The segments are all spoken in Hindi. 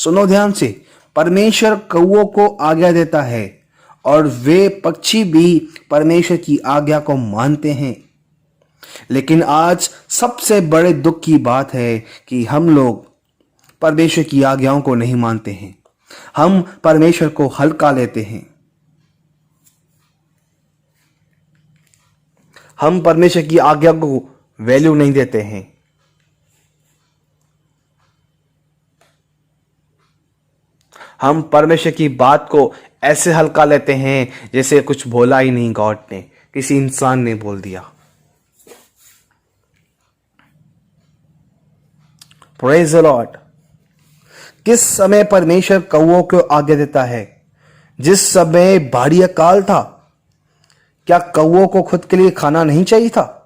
सुनो ध्यान से, परमेश्वर कौओं को आज्ञा देता है और वे पक्षी भी परमेश्वर की आज्ञा को मानते हैं। लेकिन आज सबसे बड़े दुख की बात है कि हम लोग परमेश्वर की आज्ञाओं को नहीं मानते हैं। हम परमेश्वर को हल्का लेते हैं। हम परमेश्वर की आज्ञा को वैल्यू नहीं देते हैं। हम परमेश्वर की बात को ऐसे हल्का लेते हैं जैसे कुछ बोला ही नहीं, गॉड ने, किसी इंसान ने बोल दिया। Praise the Lord. किस समय परमेश्वर कौओं को आज्ञा देता है? जिस समय बाढ़ी अकाल था। क्या कौओं को खुद के लिए खाना नहीं चाहिए था?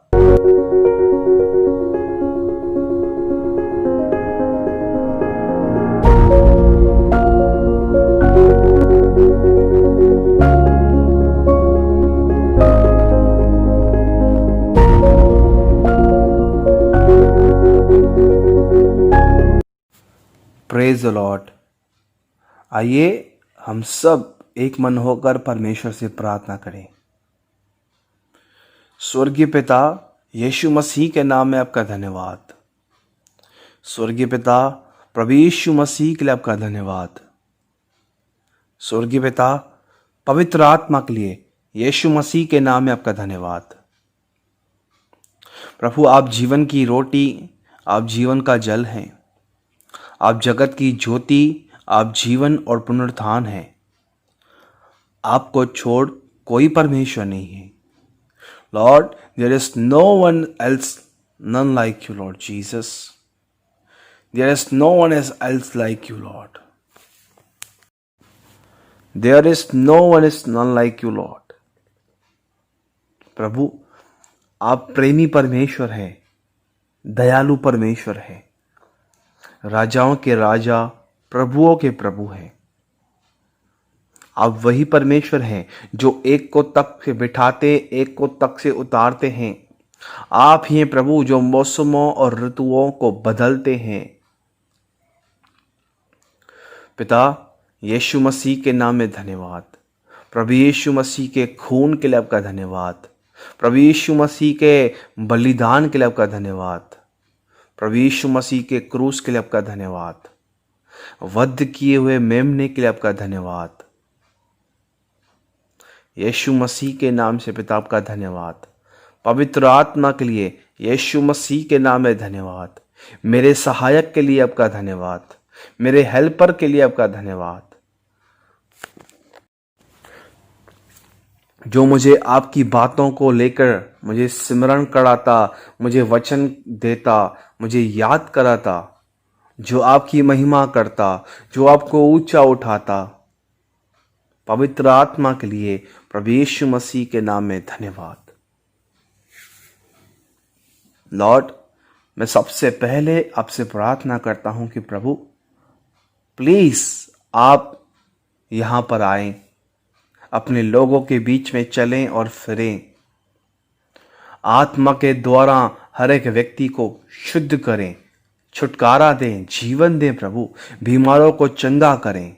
Praise the Lord. आइए हम सब एक मन होकर परमेश्वर से प्रार्थना करें। स्वर्गीय पिता, यीशु मसीह के नाम में आपका धन्यवाद। स्वर्गीय पिता, प्रभु यीशु मसीह के लिए आपका धन्यवाद। स्वर्गीय पिता, पवित्र आत्मा के लिए यीशु मसीह के नाम में आपका धन्यवाद। प्रभु, आप जीवन की रोटी, आप जीवन का जल हैं। आप जगत की ज्योति, आप जीवन और पुनरुत्थान हैं। आपको छोड़ कोई परमेश्वर नहीं है। Lord, there is no one else, none like you, Lord Jesus. There is no one else like you, Lord. There is no one is none like you, Lord. प्रभु, आप प्रेमी परमेश्वर हैं, दयालु परमेश्वर हैं, राजाओं के राजा, प्रभुओं के प्रभु हैं। आप वही परमेश्वर हैं जो एक को तख्त से बिठाते, एक को तख्त से उतारते हैं। आप ही हैं प्रभु जो मौसमों और ऋतुओं को बदलते हैं। पिता, यीशु मसीह के नाम में धन्यवाद। प्रभु यीशु मसीह के खून के लिए आपका धन्यवाद। प्रभु यीशु मसीह के बलिदान के लिए आपका धन्यवाद। प्रभु यीशु मसीह के क्रूस के लिए आपका धन्यवाद। वध किए हुए मेमने के लिए आपका धन्यवाद। यीशु मसीह के नाम से पिता आपका धन्यवाद। पवित्र आत्मा के लिए यीशु मसीह के नाम में धन्यवाद। मेरे सहायक के लिए आपका धन्यवाद। मेरे हेल्पर के लिए आपका धन्यवाद, जो मुझे आपकी बातों को लेकर मुझे स्मरण कराता, मुझे वचन देता, मुझे याद कराता, जो आपकी महिमा करता, जो आपको ऊंचा उठाता। पवित्र आत्मा के लिए प्रभु यीशु मसीह के नाम में धन्यवाद। लॉर्ड, मैं सबसे पहले आपसे प्रार्थना करता हूं कि प्रभु प्लीज आप यहां पर आएं, अपने लोगों के बीच में चलें और फिरें। आत्मा के द्वारा हर एक व्यक्ति को शुद्ध करें, छुटकारा दें, जीवन दें प्रभु। बीमारों को चंगा करें।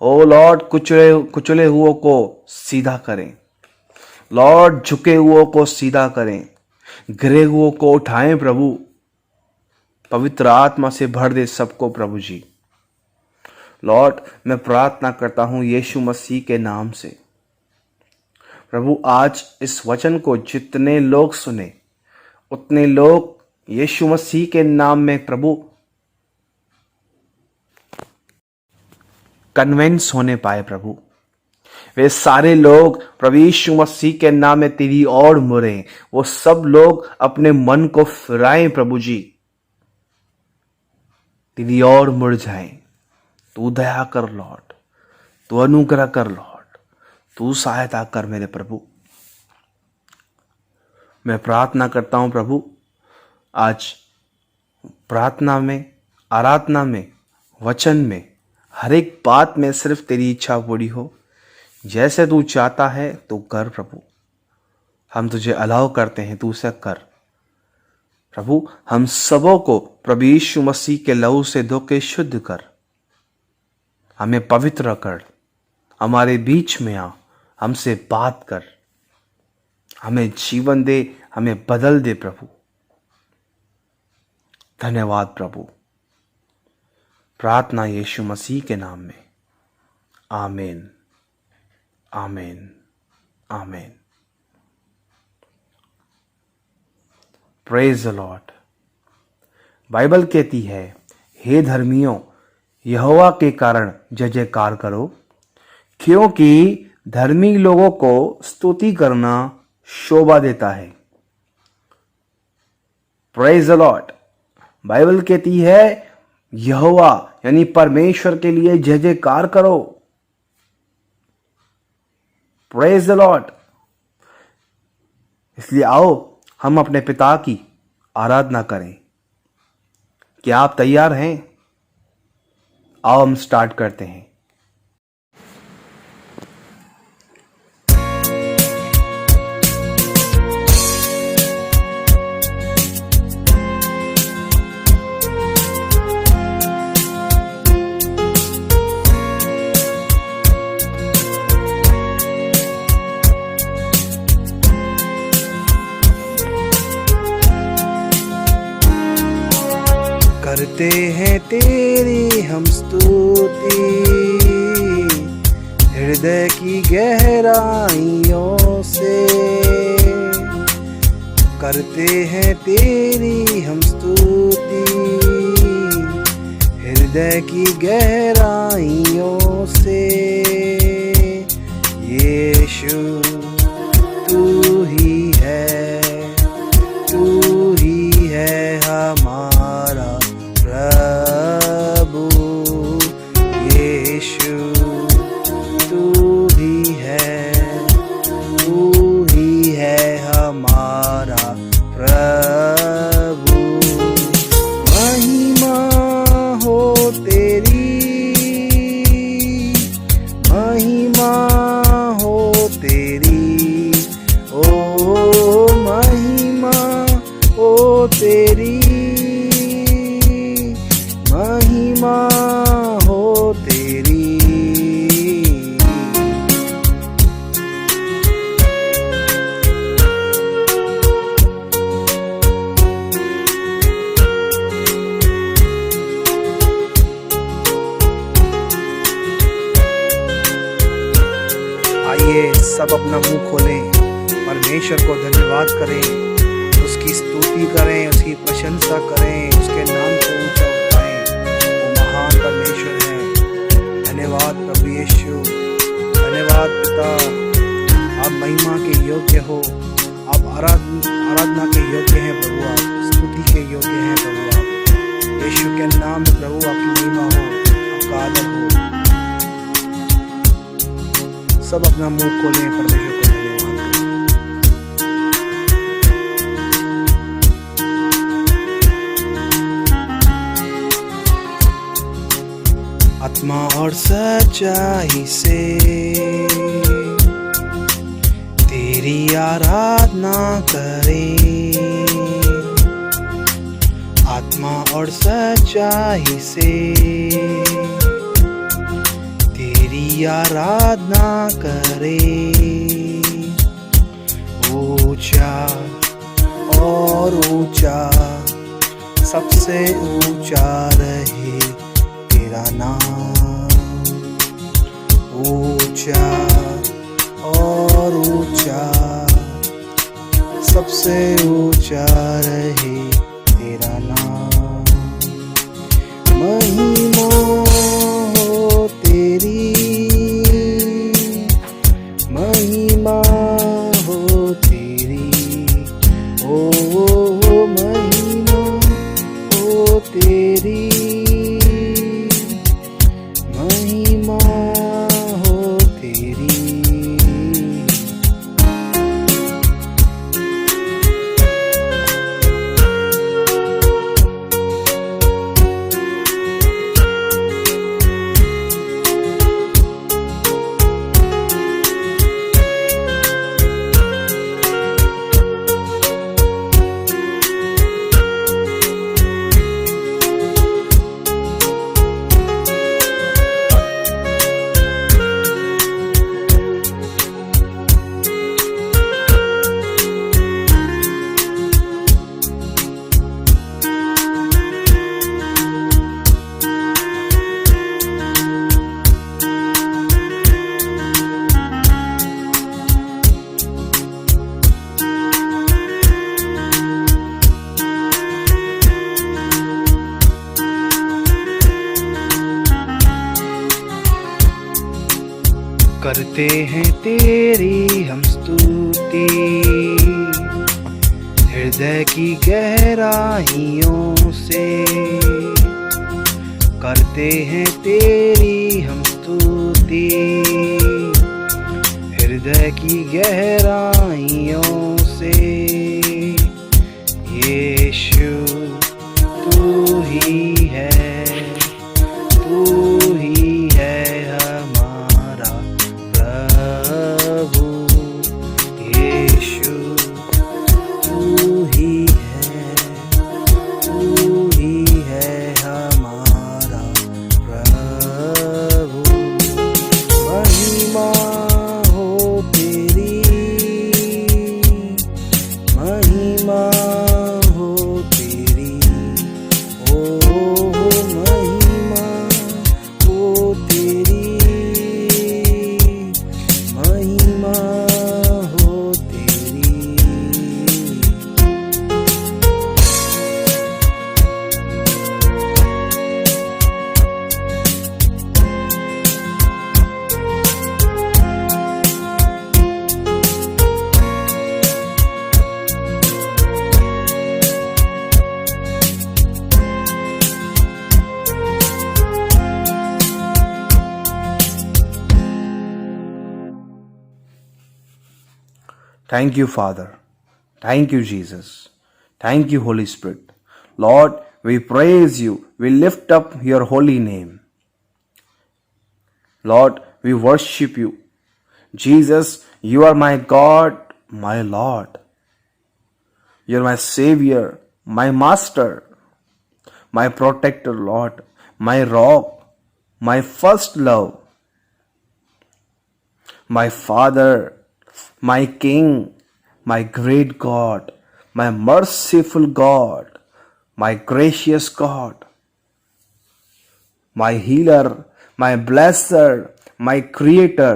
ओ लॉर्ड, कुचले हुओं को सीधा करें। लॉर्ड, झुके हुओं को सीधा करें। गिरे हुओं को उठाएं प्रभु। पवित्र आत्मा से भर दे सबको प्रभु जी। लॉर्ड, मैं प्रार्थना करता हूं यीशु मसीह के नाम से। प्रभु, आज इस वचन को जितने लोग सुने उतने लोग यीशु मसीह के नाम में प्रभु कन्विंस होने पाए। प्रभु, वे सारे लोग प्रभु यीशु मसीह के नाम में तेरी ओर मुड़े। वो सब लोग अपने मन को फिराएं प्रभु जी, तेरी ओर मुड़ जाएं। तू दया कर लॉर्ड, तू अनुग्रह कर लॉर्ड, तू सहायता कर मेरे प्रभु। मैं प्रार्थना करता हूं प्रभु, आज प्रार्थना में, आराधना में, वचन में, हर एक बात में सिर्फ तेरी इच्छा पूरी हो। जैसे तू चाहता है तो कर प्रभु। हम तुझे अलाउ करते हैं, तू उसे कर प्रभु। हम सबों को प्रभु यीशु मसीह के लहू से धो के शुद्ध कर। हमें पवित्र कर, हमारे बीच में आ, हमसे बात कर, हमें जीवन दे, हमें बदल दे प्रभु। धन्यवाद प्रभु। प्रार्थना यीशु मसीह के नाम में, आमीन, आमीन, आमीन। Praise the Lord. बाइबल कहती है, हे धर्मियों, यहोवा के कारण जय जयकार करो, क्योंकि धर्मी लोगों को स्तुति करना शोभा देता है। Praise the Lord. बाइबल कहती है, यहोवा यानी परमेश्वर के लिए जय जयकार करो। Praise the Lord. इसलिए आओ हम अपने पिता की आराधना करें। क्या आप तैयार हैं? आओ हम स्टार्ट करते हैं। करते हैं तेरी हम स्तुति, हृदय की गहराइयों से। करते हैं तेरी हम स्तुति, हृदय की गहराइयों से। यीशु तू ही है, तू ही है हमारा प्रभु। यीशु तू ही है, तू ही है हमारा प्रभु। महिमा हो तेरी, महिमा हो तेरी, ओ महिमा हो तेरी, महिमा हो तेरी। आइए सब अपना मुंह खोलें, परमेश्वर को धन्यवाद करें, उसकी स्तुति करें, उसकी प्रशंसा करें, उसके नाम को ऊंचा उठाएं। वो महान परमेश्वर है। धन्यवाद प्रभु यीशु, धन्यवाद पिता। आप महिमा के योग्य हो, आप आराधना के योग्य हैं प्रभु, आप स्तुति के योग्य हैं प्रभु। आप यीशु के नाम में प्रभु आपकी महिमा हो, आपका आदर हो। सब अपना मुंह खोलें, परमेश्वर को धन्यवाद करें। आत्मा और सच्चाई से तेरी आराधना करें, आत्मा और सच्चाई से तेरी आराधना करें। ऊंचा और ऊंचा, सबसे ऊंचा रहे तेरा नाम। ऊंचा और ऊंचा, सबसे ऊंचा रहे तेरा नाम। महिमा हो तेरी, महिमा हो तेरी, ओ महिमा हो तेरी, महिमा हो तेरी। करते हैं तेरी हम स्तुति हृदय की गहराइयों से, करते हैं तेरी हम स्तुति हृदय की गहराइयों से। यीशु तू ही है, तू ही है हमारा प्रभु। यीशु तू ही है, तू ही है हमारा प्रभु। महिमा हो तेरी, महिमा हो तेरी, ओ महिमा हो तेरी, महिमा हो तेरी। Thank you, Father. Thank you, Jesus. Thank you, Holy Spirit. Lord, we praise you. We lift up your holy name. Lord, we worship you. Jesus, you are my God, my Lord. You are my Savior, my Master, my Protector, Lord, my Rock, my first love, my Father, my King, my great God, my merciful God, my gracious God, my healer, my blesser, my creator,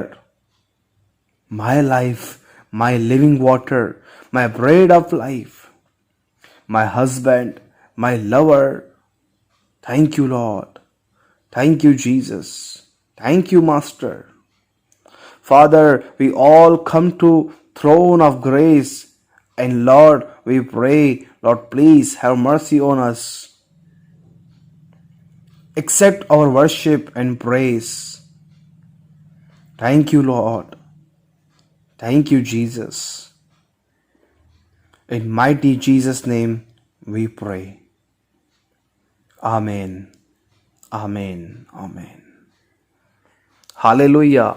my life, my living water, my bread of life, my husband, my lover. Thank you, Lord. Thank you, Jesus. Thank you, Master. Father, we all come to throne of grace, and Lord, we pray, Lord, please have mercy on us. Accept our worship and praise. Thank you, Lord. Thank you, Jesus. In mighty Jesus' name we pray. Amen. Amen. Amen. Hallelujah.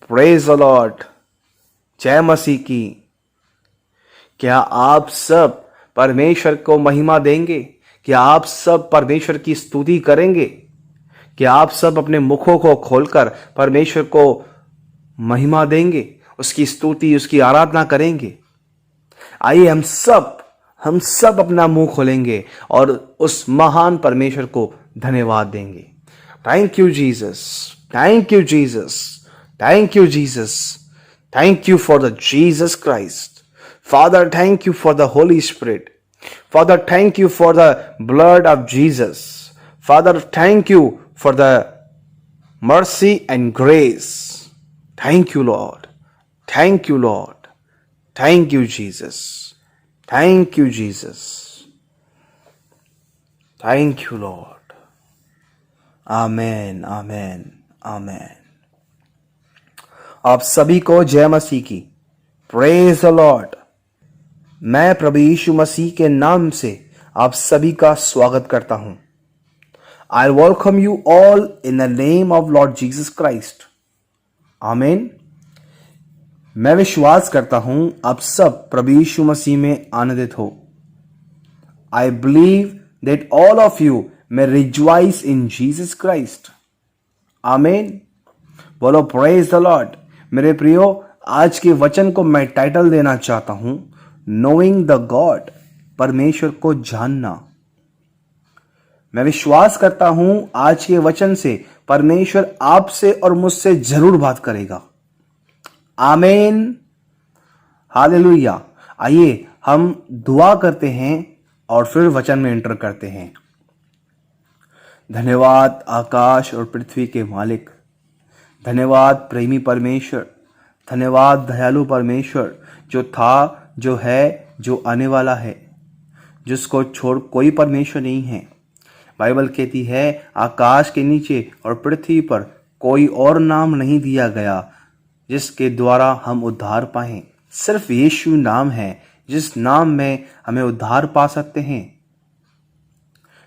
Praise the Lord. जय मसीह की। क्या आप सब परमेश्वर को महिमा देंगे? क्या आप सब परमेश्वर की स्तुति करेंगे? क्या आप सब अपने मुखों को खोलकर परमेश्वर को महिमा देंगे, उसकी स्तुति, उसकी आराधना करेंगे? आइए हम सब अपना मुंह खोलेंगे और उस महान परमेश्वर को धन्यवाद देंगे। Thank you Jesus, thank you Jesus, thank you Jesus, thank you for the Jesus Christ. Father, thank you for the Holy Spirit. Father, thank you for the blood of Jesus. Father, thank you for the mercy and grace. Thank you, Lord. Thank you, Lord. Thank you, Jesus. Thank you, Jesus. Thank you, Lord. Amen, amen, amen. आप सभी को जय मसीह की। Praise the Lord. मैं प्रभु यीशु मसीह के नाम से आप सभी का स्वागत करता हूं। I welcome you all in the name of Lord Jesus Christ. आमीन। मैं विश्वास करता हूं आप सब प्रभु यीशु मसीह में आनंदित हो। I believe that all of you may rejoice in Jesus Christ. आमीन। बोलो praise the Lord। मेरे प्रियो, आज के वचन को मैं टाइटल देना चाहता हूं, नोइंग द गॉड, परमेश्वर को जानना। मैं विश्वास करता हूं आज के वचन से परमेश्वर आपसे और मुझसे जरूर बात करेगा। आमीन, हालेलुया। आइए हम दुआ करते हैं और फिर वचन में एंटर करते हैं। धन्यवाद आकाश और पृथ्वी के मालिक, धन्यवाद प्रेमी परमेश्वर, धन्यवाद दयालु परमेश्वर, जो था, जो है, जो आने वाला है, जिसको छोड़ कोई परमेश्वर नहीं है। बाइबल कहती है आकाश के नीचे और पृथ्वी पर कोई और नाम नहीं दिया गया जिसके द्वारा हम उद्धार पाएं। सिर्फ यीशु नाम है जिस नाम में हमें उद्धार पा सकते हैं।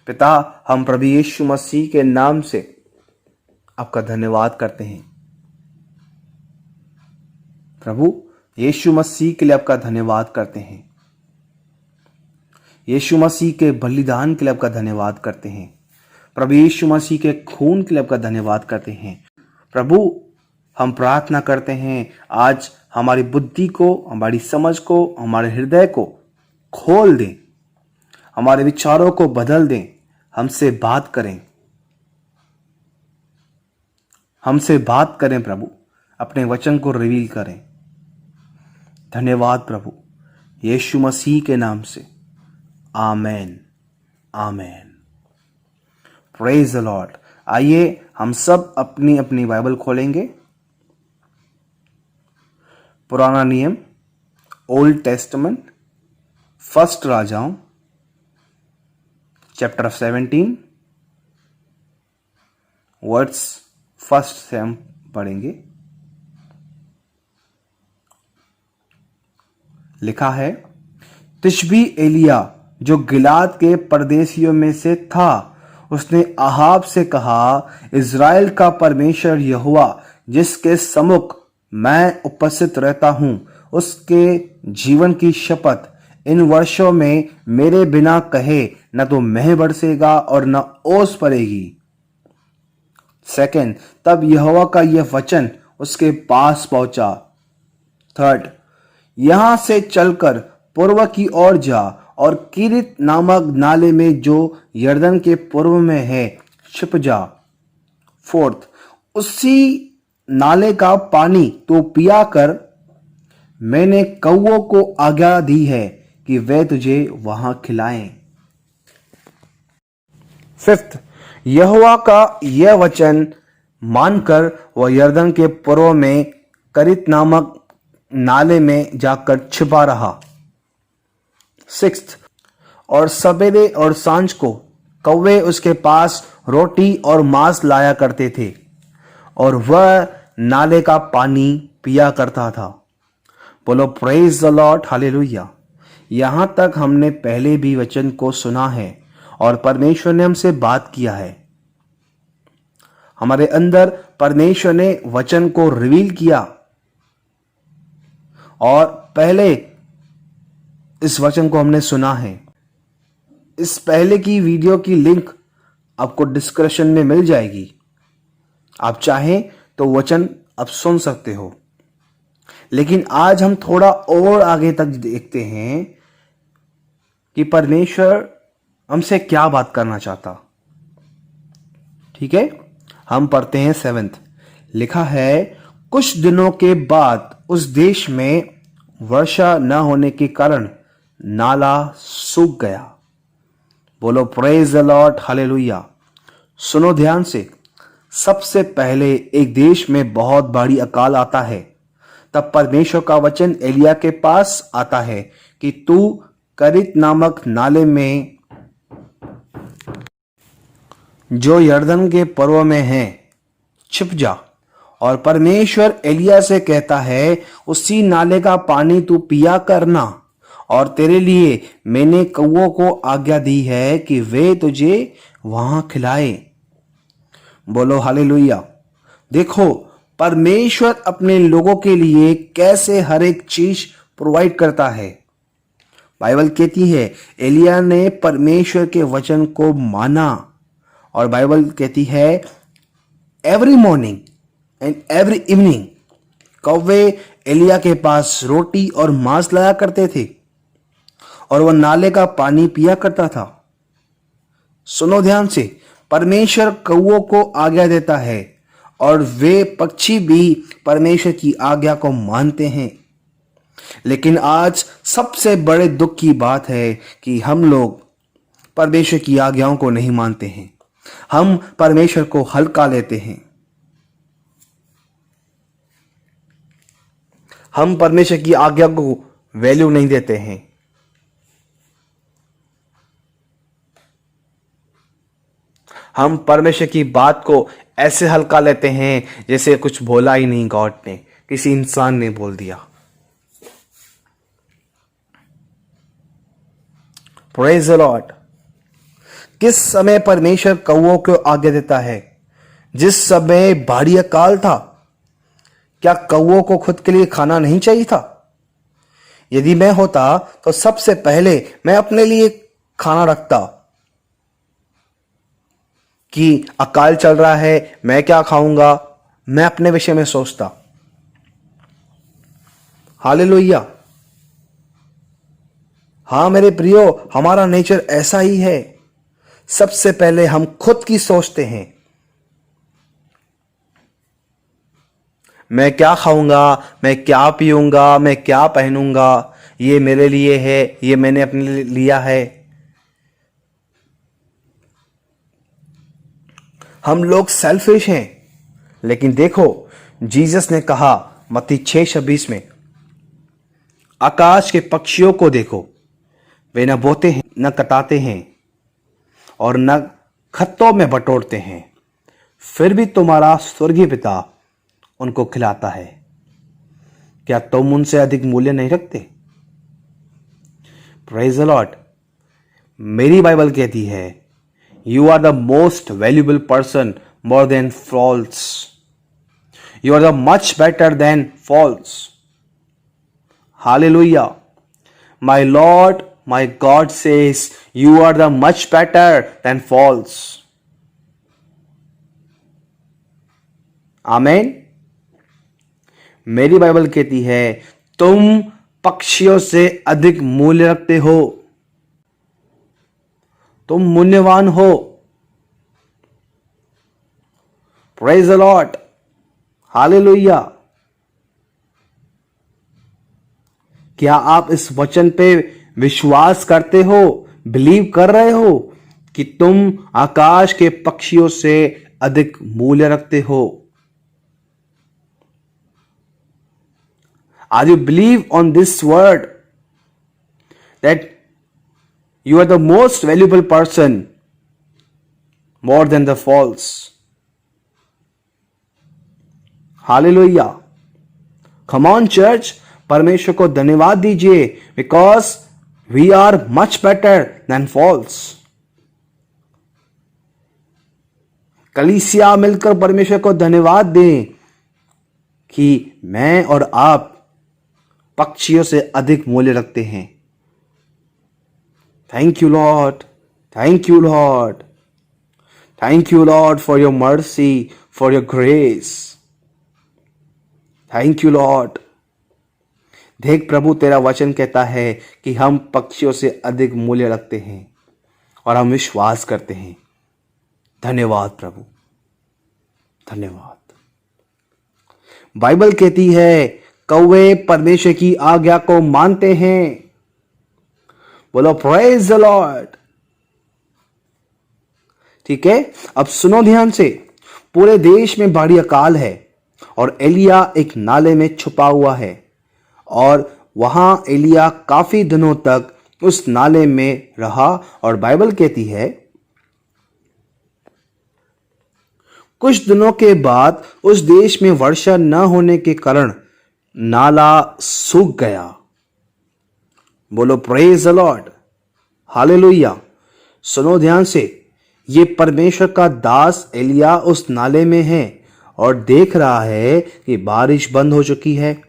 पिता, हम प्रभु यीशु मसीह के नाम से आपका धन्यवाद करते हैं। प्रभु यीशु मसीह के लिए आपका धन्यवाद करते हैं। यीशु मसीह के बलिदान के लिए आपका धन्यवाद करते हैं। प्रभु यीशु मसीह के खून के लिए आपका धन्यवाद करते हैं। प्रभु, हम प्रार्थना करते हैं आज हमारी बुद्धि को, हमारी समझ को, हमारे हृदय को खोल दें, हमारे विचारों को बदल दें, हमसे बात करें, हमसे बात करें प्रभु, अपने वचन को रिवील करें। धन्यवाद प्रभु, यीशु मसीह के नाम से, amen, amen. Praise the Lord. आइए हम सब अपनी अपनी बाइबल खोलेंगे। पुराना नियम, ओल्ड टेस्टमेंट, फर्स्ट राजाओं चैप्टर 17 वर्ड्स फर्स्ट से हम पढ़ेंगे। लिखा है, तिशबी एलिया जो गिलाद के परदेशियों में से था, उसने आहाब से कहा, इज़राइल का परमेश्वर यहोवा जिसके सम्मुख मैं उपस्थित रहता हूं, उसके जीवन की शपथ, इन वर्षों में मेरे बिना कहे न तो मेंह बरसेगा और न ओस पड़ेगी। सेकंड, तब यहोवा का यह वचन उसके पास पहुंचा। थर्ड, यहां से चलकर पूर्व की ओर जा और किरित नामक नाले में जो यरदन के पूर्व में है छिप जा। फोर्थ, उसी नाले का पानी तो पिया कर, मैंने कौओं को आज्ञा दी है कि वे तुझे वहां खिलाएं। फिफ्थ, यहोवा का यह वचन मानकर वह यरदन के पूर्व में करित नामक नाले में जाकर छिपा रहा। सिक्स्थ, और सवेरे और सांझ को कौवे उसके पास रोटी और मांस लाया करते थे और वह नाले का पानी पिया करता था। बोलो प्रेज द लॉर्ड, हालेलुया। यहां तक हमने पहले भी वचन को सुना है और परमेश्वर ने हमसे बात किया है। हमारे अंदर परमेश्वर ने वचन को रिवील किया और पहले इस वचन को हमने सुना है। इस पहले की वीडियो की लिंक आपको डिस्क्रिप्शन में मिल जाएगी। आप चाहें तो वचन आप सुन सकते हो। लेकिन आज हम थोड़ा और आगे तक देखते हैं कि परमेश्वर हमसे क्या बात करना चाहता। ठीक है, हम पढ़ते हैं 7th। लिखा है, कुछ दिनों के बाद उस देश में वर्षा न होने के कारण नाला सूख गया। बोलो प्रेज द लॉर्ड, हालेलुया। सुनो ध्यान से। सबसे पहले एक देश में बहुत भारी अकाल आता है, तब परमेश्वर का वचन एलिया के पास आता है कि तू करित नामक नाले में जो यरदन के पूर्व में है छिप जा। और परमेश्वर एलिया से कहता है, उसी नाले का पानी तू पिया करना और तेरे लिए मैंने कौओं को आज्ञा दी है कि वे तुझे वहां खिलाए। बोलो हालेलुया। देखो परमेश्वर अपने लोगों के लिए कैसे हर एक चीज प्रोवाइड करता है। बाइबल कहती है एलिया ने परमेश्वर के वचन को माना और बाइबल कहती है every morning and every evening कौवे एलिया के पास रोटी और मांस लाया करते थे और वह नाले का पानी पिया करता था। सुनो ध्यान से, परमेश्वर कौओं को आज्ञा देता है और वे पक्षी भी परमेश्वर की आज्ञा को मानते हैं। लेकिन आज सबसे बड़े दुख की बात है कि हम लोग परमेश्वर की आज्ञाओं को नहीं मानते हैं। हम परमेश्वर को हल्का लेते हैं। हम परमेश्वर की आज्ञा को वैल्यू नहीं देते हैं। हम परमेश्वर की बात को ऐसे हल्का लेते हैं जैसे कुछ बोला ही नहीं, गॉड ने, किसी इंसान ने बोल दिया। Praise the Lord. किस समय परमेश्वर कौओं को आज्ञा देता है? जिस समय भारी अकाल था। क्या कौओं को खुद के लिए खाना नहीं चाहिए था? यदि मैं होता तो सबसे पहले मैं अपने लिए खाना रखता। कि अकाल चल रहा है, मैं क्या खाऊंगा, मैं अपने विषय में सोचता। हालेलुया। हाँ मेरे प्रियो, हमारा नेचर ऐसा ही है। सबसे पहले हम खुद की सोचते हैं। मैं क्या खाऊंगा, मैं क्या पीऊंगा, मैं क्या पहनूंगा, ये मेरे लिए है, ये मैंने अपने लिए लिया है। हम लोग सेल्फिश हैं। लेकिन देखो, जीसस ने कहा मत्ती 6:26 में, आकाश के पक्षियों को देखो, वे न बोते हैं, न कटाते हैं और न खत्तों में बटोरते हैं, फिर भी तुम्हारा स्वर्गीय पिता उनको खिलाता है। क्या तुम उनसे अधिक मूल्य नहीं रखते? Praise the Lord. मेरी बाइबल कहती है, you are the most valuable person more than fowls. You are the much better than fowls. Hallelujah. My Lord, my God says you are the much better than fowls. Amen. मेरी बाइबल कहती है, तुम पक्षियों से अधिक मूल्य रखते हो। तुम मूल्यवान हो। Praise the lord. हालेलुया। क्या आप इस वचन पे विश्वास करते हो, बिलीव कर रहे हो कि तुम आकाश के पक्षियों से अधिक मूल्य रखते हो? Are you believe on this word that you are the most valuable person more than the false? Hallelujah. Come on church, परमेश्वर को धन्यवाद दीजिए, because we are much better than false. कलीसिया मिलकर परमेश्वर को धन्यवाद दें कि मैं और आप पक्षियों से अधिक मूल्य रखते हैं। Thank you Lord, thank you Lord, thank you Lord for your mercy, for your grace. Thank you Lord. देख प्रभु, तेरा वचन कहता है कि हम पक्षियों से अधिक मूल्य रखते हैं और हम विश्वास करते हैं। धन्यवाद प्रभु, धन्यवाद। बाइबल कहती है, कौवे परमेश्वर की आज्ञा को मानते हैं। बोलो प्रेज द लॉर्ड। ठीक है, अब सुनो ध्यान से। पूरे देश में भारी अकाल है और एलिया एक नाले में छुपा हुआ है और वहां एलिया काफी दिनों तक उस नाले में रहा। और बाइबल कहती है, कुछ दिनों के बाद उस देश में वर्षा न होने के कारण नाला सूख गया। बोलो प्रेज द लॉर्ड। हालेलुया। सुनो ध्यान से। ये परमेश्वर का दास एलिया उस नाले में है और देख रहा है कि बारिश बंद हो चुकी है।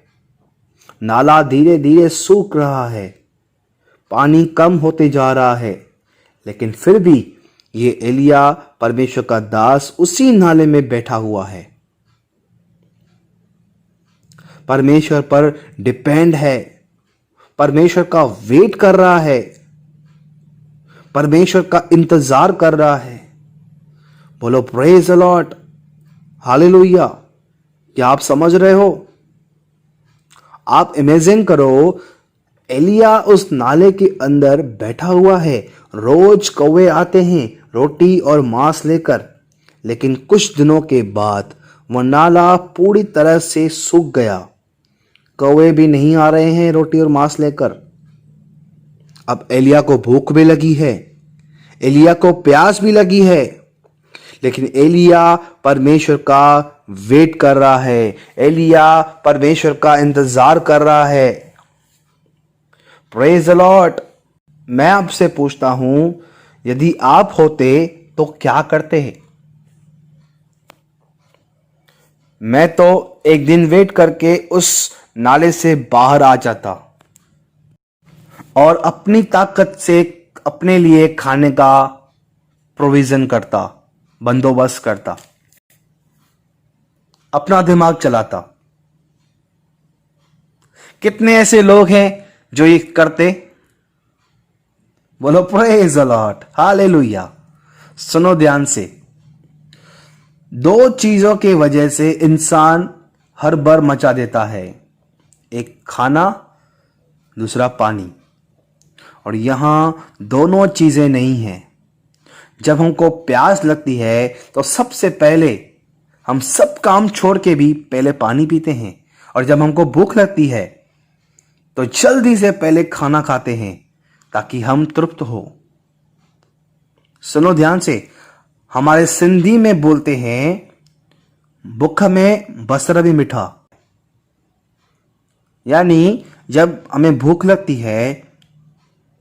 नाला धीरे धीरे सूख रहा है, पानी कम होते जा रहा है, लेकिन फिर भी ये एलिया परमेश्वर का दास उसी नाले में बैठा हुआ है। परमेश्वर पर डिपेंड है, परमेश्वर का वेट कर रहा है, परमेश्वर का इंतजार कर रहा है। बोलो प्रेज द लॉर्ड। हालेलुया। क्या आप समझ रहे हो? आप इमेजिन करो, एलिया उस नाले के अंदर बैठा हुआ है। रोज कौवे आते हैं रोटी और मांस लेकर, लेकिन कुछ दिनों के बाद वह नाला पूरी तरह से सूख गया। कौवे भी नहीं आ रहे हैं रोटी और मांस लेकर। अब एलिया को भूख भी लगी है, एलिया को प्यास भी लगी है, लेकिन एलिया परमेश्वर का वेट कर रहा है, एलिया परमेश्वर का इंतजार कर रहा है। Praise the Lord. मैं आपसे पूछता हूं, यदि आप होते तो क्या करते हैं? मैं तो एक दिन वेट करके उस नाले से बाहर आ जाता और अपनी ताकत से अपने लिए खाने का प्रोविजन करता, बंदोबस्त करता, अपना दिमाग चलाता। कितने ऐसे लोग हैं जो ये करते? बोलो प्रेज द लॉर्ड, हालेलुया। सुनो ध्यान से, दो चीजों की वजह से इंसान हर बार मचा देता है, एक खाना, दूसरा पानी। और यहां दोनों चीजें नहीं हैं। जब हमको प्यास लगती है तो सबसे पहले हम सब काम छोड़ के भी पहले पानी पीते हैं, और जब हमको भूख लगती है तो जल्दी से पहले खाना खाते हैं ताकि हम तृप्त हो। सुनो ध्यान से, हमारे सिंधी में बोलते हैं, भूख में बसर भी मीठा। यानी जब हमें भूख लगती है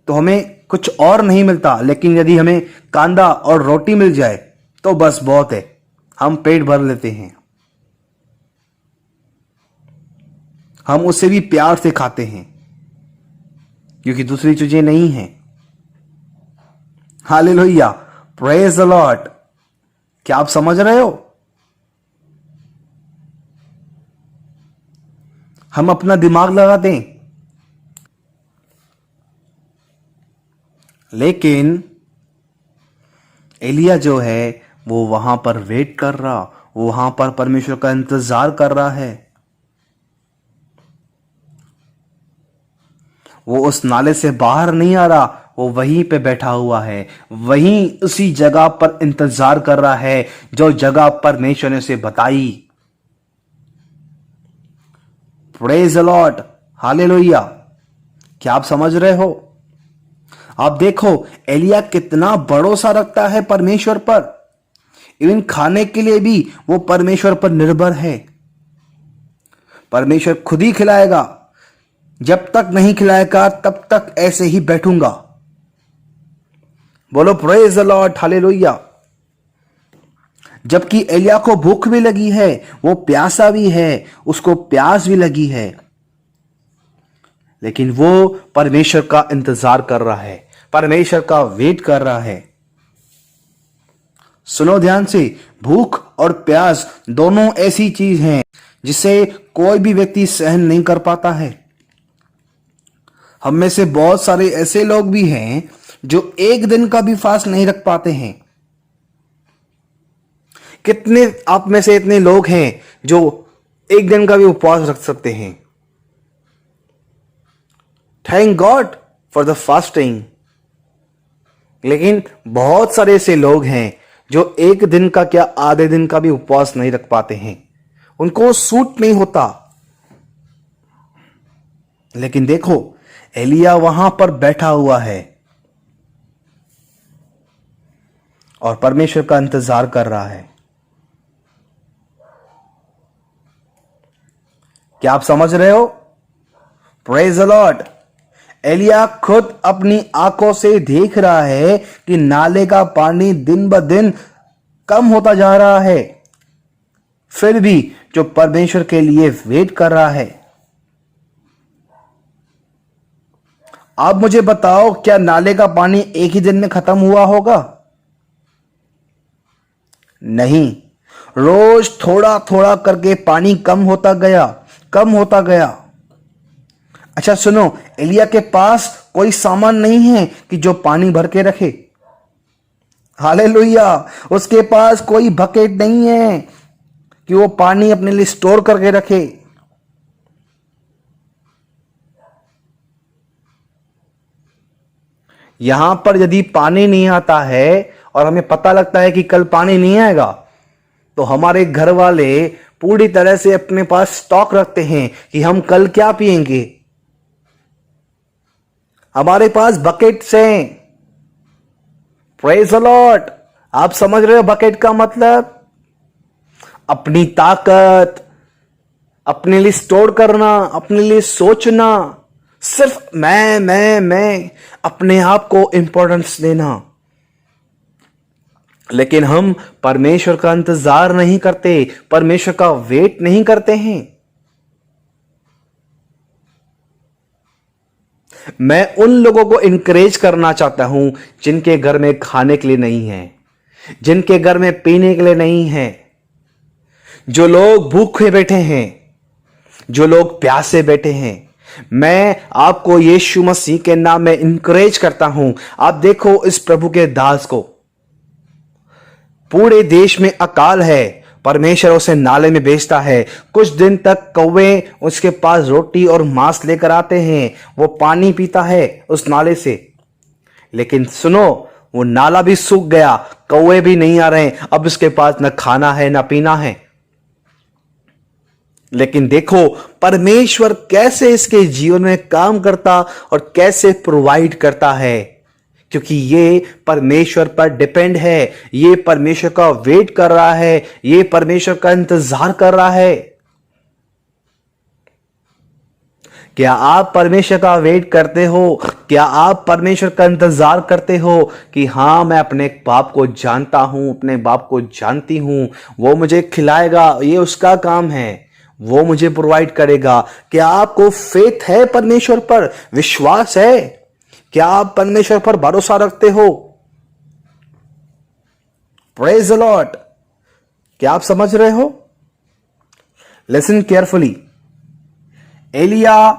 तो हमें कुछ और नहीं मिलता, लेकिन यदि हमें कांदा और रोटी मिल जाए तो बस बहुत है, हम पेट भर लेते हैं। हम उसे भी प्यार से खाते हैं क्योंकि दूसरी चीजें नहीं हैं। Hallelujah, praise the Lord. क्या आप समझ रहे हो? हम अपना दिमाग लगाते हैं, लेकिन एलिया जो है वो वहां पर वेट कर रहा, वो वहां पर परमेश्वर का इंतजार कर रहा है। वो उस नाले से बाहर नहीं आ रहा, वो वहीं पे बैठा हुआ है, वहीं उसी जगह पर इंतजार कर रहा है जो जगह परमेश्वर ने उसे बताई। Praise the lord, hallelujah. क्या आप समझ रहे हो? आप देखो एलिया कितना भरोसा रखता है परमेश्वर पर। इवन खाने के लिए भी वो परमेश्वर पर निर्भर है। परमेश्वर खुद ही खिलाएगा, जब तक नहीं खिलाएगा तब तक ऐसे ही बैठूंगा। बोलो प्रेज द लॉर्ड, हालेलुया। जबकि एलिया को भूख भी लगी है, वो प्यासा भी है, उसको प्यास भी लगी है, लेकिन वो परमेश्वर का इंतजार कर रहा है, परमेश्वर का वेट कर रहा है। सुनो ध्यान से, भूख और प्यास दोनों ऐसी चीज हैं जिसे कोई भी व्यक्ति सहन नहीं कर पाता है। हम में से बहुत सारे ऐसे लोग भी हैं जो एक दिन का भी फास्ट नहीं रख पाते हैं। कितने आप में से इतने लोग हैं जो एक दिन का भी उपवास रख सकते हैं? Thank God for the fasting. लेकिन बहुत सारे ऐसे लोग हैं जो एक दिन का क्या आधे दिन का भी उपवास नहीं रख पाते हैं, उनको सूट नहीं होता। लेकिन देखो एलिया वहां पर बैठा हुआ है और परमेश्वर का इंतजार कर रहा है। क्या आप समझ रहे हो? Praise the Lord. एलिया खुद अपनी आंखों से देख रहा है कि नाले का पानी दिन ब दिन कम होता जा रहा है, फिर भी जो परमेश्वर के लिए वेट कर रहा है। आप मुझे बताओ, क्या नाले का पानी एक ही दिन में खत्म हुआ होगा? नहीं, रोज थोड़ा थोड़ा करके पानी कम होता गया, कम होता गया। अच्छा सुनो, एलिया के पास कोई सामान नहीं है कि जो पानी भर के रखे। हालेलुया। उसके पास कोई बकेट नहीं है कि वो पानी अपने लिए स्टोर करके रखे। यहां पर यदि पानी नहीं आता है और हमें पता लगता है कि कल पानी नहीं आएगा, तो हमारे घर वाले पूरी तरह से अपने पास स्टॉक रखते हैं कि हम कल क्या पिएंगे। हमारे पास बकेट्स हैं। Praise the Lord. आप समझ रहे हो बकेट का मतलब? अपनी ताकत अपने लिए स्टोर करना, अपने लिए सोचना, सिर्फ मैं अपने आप को इंपॉर्टेंस देना। लेकिन हम परमेश्वर का इंतजार नहीं करते, परमेश्वर का वेट नहीं करते हैं। मैं उन लोगों को इंकरेज करना चाहता हूं जिनके घर में खाने के लिए नहीं है, जिनके घर में पीने के लिए नहीं है, जो लोग भूखे बैठे हैं, जो लोग प्यासे बैठे हैं। मैं आपको यीशु मसीह के नाम में इंकरेज करता हूं। आप देखो इस प्रभु के दास को, पूरे देश में अकाल है, परमेश्वर उसे नाले में भेजता है। कुछ दिन तक कौवे उसके पास रोटी और मांस लेकर आते हैं, वो पानी पीता है उस नाले से। लेकिन सुनो, वो नाला भी सूख गया, कौवे भी नहीं आ रहे, अब उसके पास न खाना है न पीना है। लेकिन देखो परमेश्वर कैसे इसके जीवन में काम करता और कैसे प्रोवाइड करता है, क्योंकि ये परमेश्वर पर डिपेंड है, ये परमेश्वर का वेट कर रहा है, ये परमेश्वर का इंतजार कर रहा है। क्या आप परमेश्वर का वेट करते हो? क्या आप परमेश्वर का इंतजार करते हो कि हाँ, मैं अपने बाप को जानता हूं, अपने बाप को जानती हूं, वो मुझे खिलाएगा, ये उसका काम है, वो मुझे प्रोवाइड करेगा। क्या आपको फेथ है परमेश्वर पर? विश्वास है? क्या आप परमेश्वर पर भरोसा रखते हो? Praise the Lord. क्या आप समझ रहे हो? Listen carefully. एलिया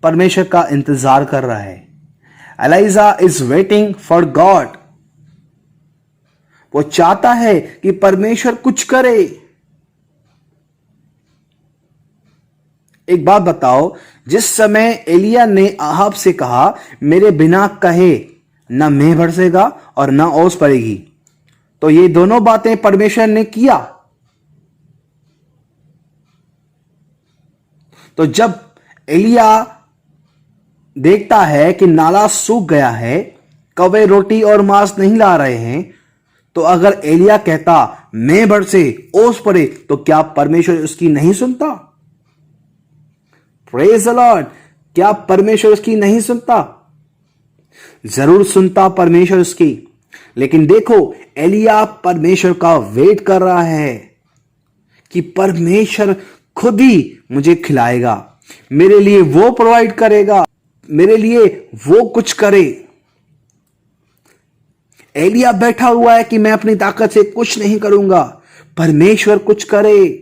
परमेश्वर का इंतजार कर रहा है। Elijah is waiting for God. वो चाहता है कि परमेश्वर कुछ करे। एक बात बताओ, जिस समय एलिया ने आहाब से कहा मेरे बिना कहे न मेंह बरसेगा और न ओस पड़ेगी, तो ये दोनों बातें परमेश्वर ने किया। तो जब एलिया देखता है कि नाला सूख गया है, कौवे रोटी और मांस नहीं ला रहे हैं, तो अगर एलिया कहता मेंह बरसे, ओस पड़े, तो क्या परमेश्वर उसकी नहीं सुनता? Praise the Lord. क्या परमेश्वर उसकी नहीं सुनता? जरूर सुनता परमेश्वर उसकी। लेकिन देखो, एलिया परमेश्वर का वेट कर रहा है कि परमेश्वर खुद ही मुझे खिलाएगा, मेरे लिए वो प्रोवाइड करेगा, मेरे लिए वो कुछ करे। एलिया बैठा हुआ है कि मैं अपनी ताकत से कुछ नहीं करूंगा, परमेश्वर कुछ करे।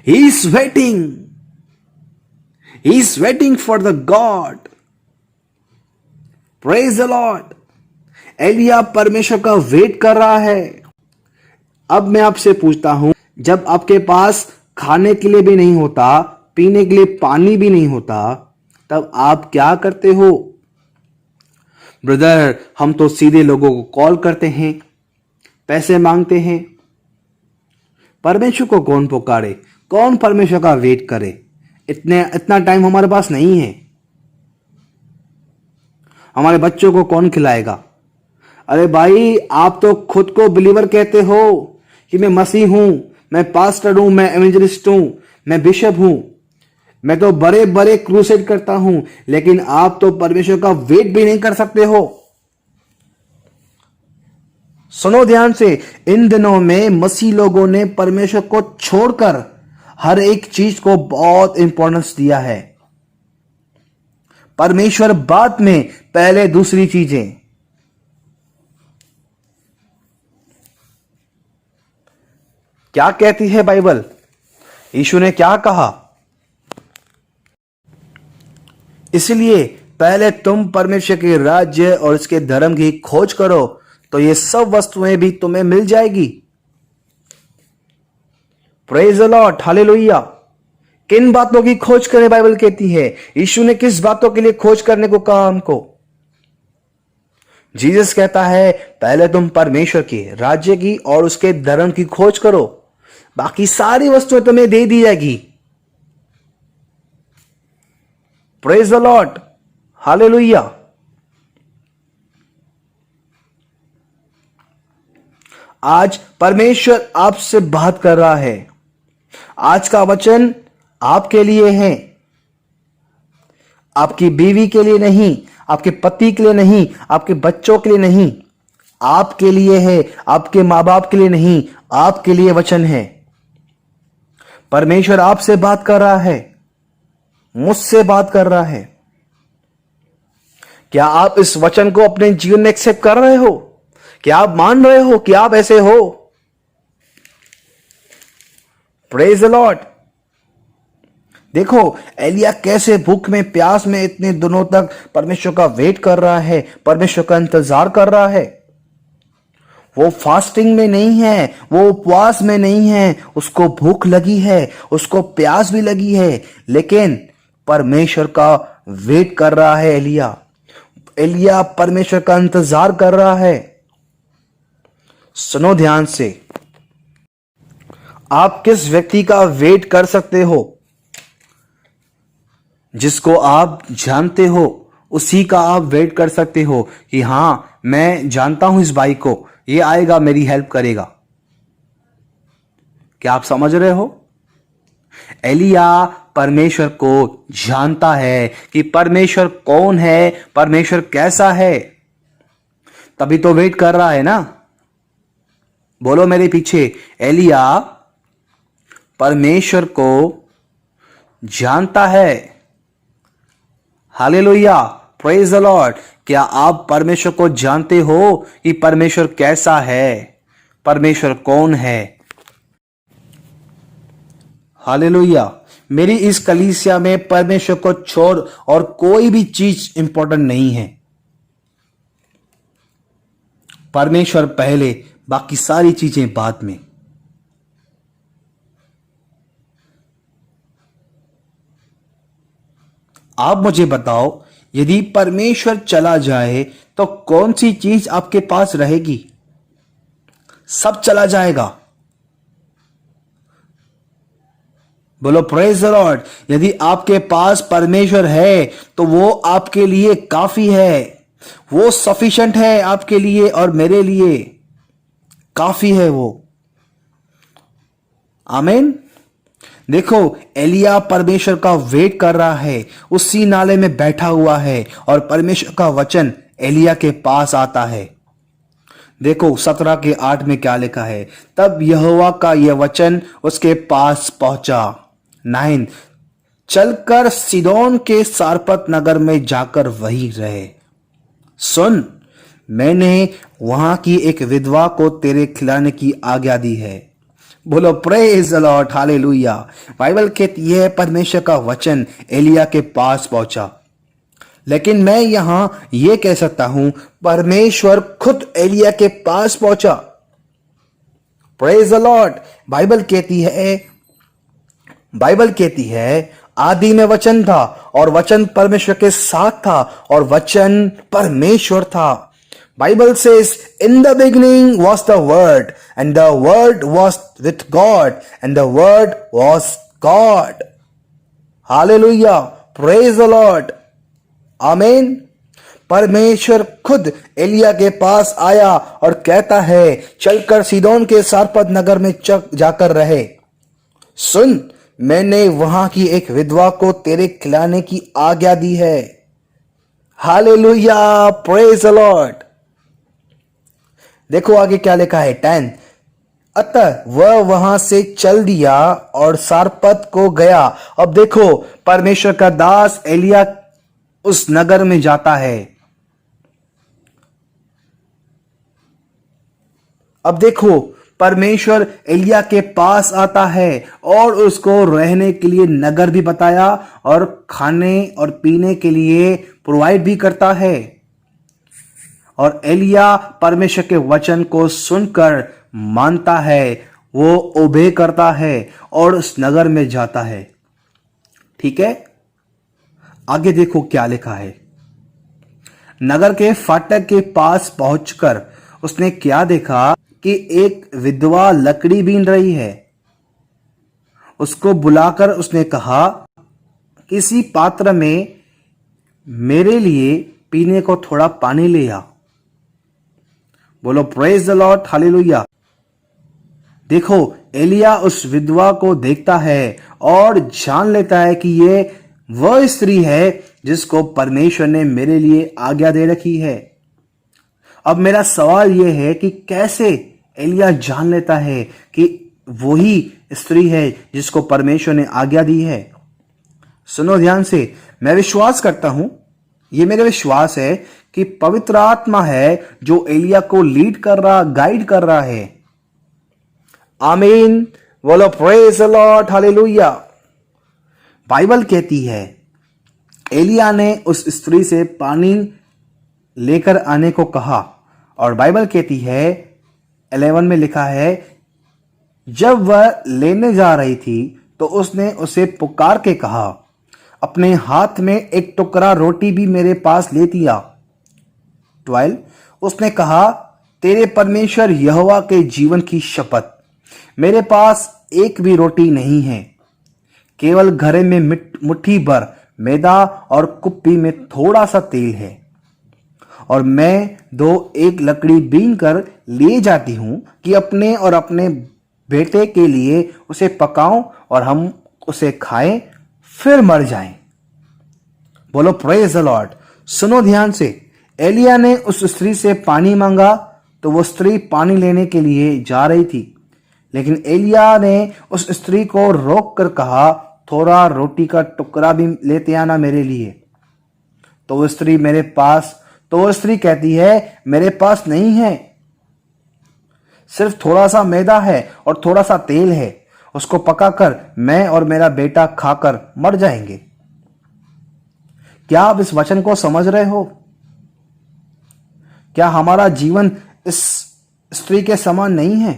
He is waiting. He is waiting for the God. Praise the Lord. Elia परमेश्वर का वेट कर रहा है। अब मैं आपसे पूछता हूं, जब आपके पास खाने के लिए भी नहीं होता, पीने के लिए पानी भी नहीं होता, तब आप क्या करते हो? ब्रदर, हम तो सीधे लोगों को कॉल करते हैं, पैसे मांगते हैं। परमेश्वर को कौन पुकारे? कौन परमेश्वर का वेट करे? इतना टाइम हमारे पास नहीं है। हमारे बच्चों को कौन खिलाएगा? अरे भाई, आप तो खुद को बिलीवर कहते हो कि मैं मसीह हूं, मैं पास्टर हूं, मैं एवेंजलिस्ट हूं, मैं बिशप हूं, मैं तो बड़े बड़े क्रूसेड करता हूं, लेकिन आप तो परमेश्वर का वेट भी नहीं कर सकते हो। सुनो ध्यान से, इन दिनों में मसीह लोगों ने परमेश्वर को छोड़कर हर एक चीज को बहुत इंपॉर्टेंस दिया है। परमेश्वर बाद में, पहले दूसरी चीजें। क्या कहती है बाइबल? यीशु ने क्या कहा? इसलिए पहले तुम परमेश्वर के राज्य और उसके धर्म की खोज करो, तो ये सब वस्तुएं भी तुम्हें मिल जाएगी। Praise the lord, hallelujah. किन बातों की खोज करें बाइबल कहती है? यीशु ने किस बातों के लिए खोज करने को कहा हमको? जीसस कहता है पहले तुम परमेश्वर के राज्य की और उसके धर्म की खोज करो। बाकी सारी वस्तुएं तुम्हें दे दी जाएगी। Praise the lord, hallelujah. आज परमेश्वर आपसे बात कर रहा है। आज का वचन आपके लिए है, आपकी बीवी के लिए नहीं, आपके पति के लिए नहीं, आपके बच्चों के लिए नहीं, आपके लिए है। आपके मां बाप के लिए नहीं, आपके लिए वचन है। परमेश्वर आपसे बात कर रहा है, मुझसे बात कर रहा है। क्या आप इस वचन को अपने जीवन में एक्सेप्ट कर रहे हो? क्या आप मान रहे हो कि आप ऐसे हो? Praise the Lord. देखो एलिया कैसे भूख में प्यास में इतने दिनों तक परमेश्वर का वेट कर रहा है, परमेश्वर का इंतजार कर रहा है। वो फास्टिंग में नहीं है, वो उपवास में नहीं है, उसको भूख लगी है, उसको प्यास भी लगी है, लेकिन परमेश्वर का वेट कर रहा है। एलिया परमेश्वर का इंतजार कर रहा है। सुनो ध्यान से, आप किस व्यक्ति का वेट कर सकते हो? जिसको आप जानते हो उसी का आप वेट कर सकते हो कि हां मैं जानता हूं इस भाई को, ये आएगा मेरी हेल्प करेगा। क्या आप समझ रहे हो? एलिया परमेश्वर को जानता है कि परमेश्वर कौन है, परमेश्वर कैसा है, तभी तो वेट कर रहा है ना। बोलो मेरे पीछे, एलिया परमेश्वर को जानता है। Hallelujah, praise the Lord. क्या आप परमेश्वर को जानते हो कि परमेश्वर कैसा है, परमेश्वर कौन है? हालेलुया। मेरी इस कलीसिया में परमेश्वर को छोड़ और कोई भी चीज इंपॉर्टेंट नहीं है। परमेश्वर पहले, बाकी सारी चीजें बाद में। आप मुझे बताओ, यदि परमेश्वर चला जाए तो कौन सी चीज आपके पास रहेगी? सब चला जाएगा। बोलो प्रेज द लॉर्ड। यदि आपके पास परमेश्वर है तो वो आपके लिए काफी है, वो सफिशिएंट है आपके लिए और मेरे लिए काफी है वो। आमीन। देखो एलिया परमेश्वर का वेट कर रहा है, उसी नाले में बैठा हुआ है और परमेश्वर का वचन एलिया के पास आता है। देखो 17 के 8 में क्या लिखा है? तब यहोवा का यह वचन उसके पास पहुंचा। 9, चलकर सीदोन के सारपत नगर में जाकर वहीं रहे। सुन, मैंने वहां की एक विधवा को तेरे खिलाने की आज्ञा दी है। बोलो praise the lord, hallelujah. Bible कहती है परमेश्वर का वचन एलिया के पास पहुंचा, लेकिन मैं यहां यह कह सकता हूं परमेश्वर खुद एलिया के पास पहुंचा। Praise the Lord. बाइबल कहती है आदि में वचन था और वचन परमेश्वर के साथ था और वचन परमेश्वर था। Bible says, in the beginning was the Word, and the Word was with God, and the Word was God. Hallelujah. Praise the Lord. Amen. परमेश्वर खुद एलिया के पास आया और कहता है चलकर सीदोन के सारपत नगर में जाकर रहे। सुन, मैंने वहां की एक विधवा को तेरे खिलाने की आज्ञा दी है। Hallelujah, praise the Lord. देखो आगे क्या लिखा है 10, अतः वह वहां से चल दिया और सारपत को गया। अब देखो परमेश्वर का दास एलिया उस नगर में जाता है। अब देखो परमेश्वर एलिया के पास आता है और उसको रहने के लिए नगर भी बताया और खाने और पीने के लिए प्रोवाइड भी करता है। और एलिया परमेश्वर के वचन को सुनकर मानता है, वो ओबे करता है और उस नगर में जाता है। ठीक है, आगे देखो क्या लिखा है। नगर के फाटक के पास पहुंचकर उसने क्या देखा कि एक विधवा लकड़ी बीन रही है। उसको बुलाकर उसने कहा, किसी पात्र में मेरे लिए पीने को थोड़ा पानी ले आ। बोलो प्रेज द लॉर्ड, हालेलुया। देखो, एलिया उस विधवा को देखता है और जान लेता है कि ये वह स्त्री है जिसको परमेश्वर ने मेरे लिए आज्ञा दे रखी है। अब मेरा सवाल यह है कि कैसे एलिया जान लेता है कि वही स्त्री है जिसको परमेश्वर ने आज्ञा दी है। सुनो ध्यान से, मैं विश्वास करता हूं, ये मेरा विश्वास है कि पवित्र आत्मा है जो एलिया को लीड कर रहा, गाइड कर रहा है। आमीन, बोलो praise the lord, hallelujah. Bible कहती है एलिया ने उस स्त्री से पानी लेकर आने को कहा, और बाइबल कहती है 11 में लिखा है, जब वह लेने जा रही थी तो उसने उसे पुकार के कहा, अपने हाथ में एक टुकड़ा रोटी भी मेरे पास ले दिया। 12 उसने कहा, तेरे परमेश्वर यहोवा के जीवन की शपथ, मेरे पास एक भी रोटी नहीं है, केवल घरे में मुट्ठी भर मैदा और कुप्पी में थोड़ा सा तेल है, और मैं एक लकड़ी बीन कर ले जाती हूं कि अपने और अपने बेटे के लिए उसे पकाऊं और हम उसे खाएं, फिर मर जाएं। बोलो प्रेज द लॉर्ड। सुनो ध्यान से, एलिया ने उस स्त्री से पानी मांगा तो वो स्त्री पानी लेने के लिए जा रही थी, लेकिन एलिया ने उस स्त्री को रोक कर कहा, थोड़ा रोटी का टुकड़ा भी लेते आना मेरे लिए। तो वो स्त्री कहती है, मेरे पास नहीं है, सिर्फ थोड़ा सा मैदा है और थोड़ा सा तेल है, उसको पकाकर मैं और मेरा बेटा खाकर मर जाएंगे। क्या आप इस वचन को समझ रहे हो? क्या हमारा जीवन इस स्त्री के समान नहीं है?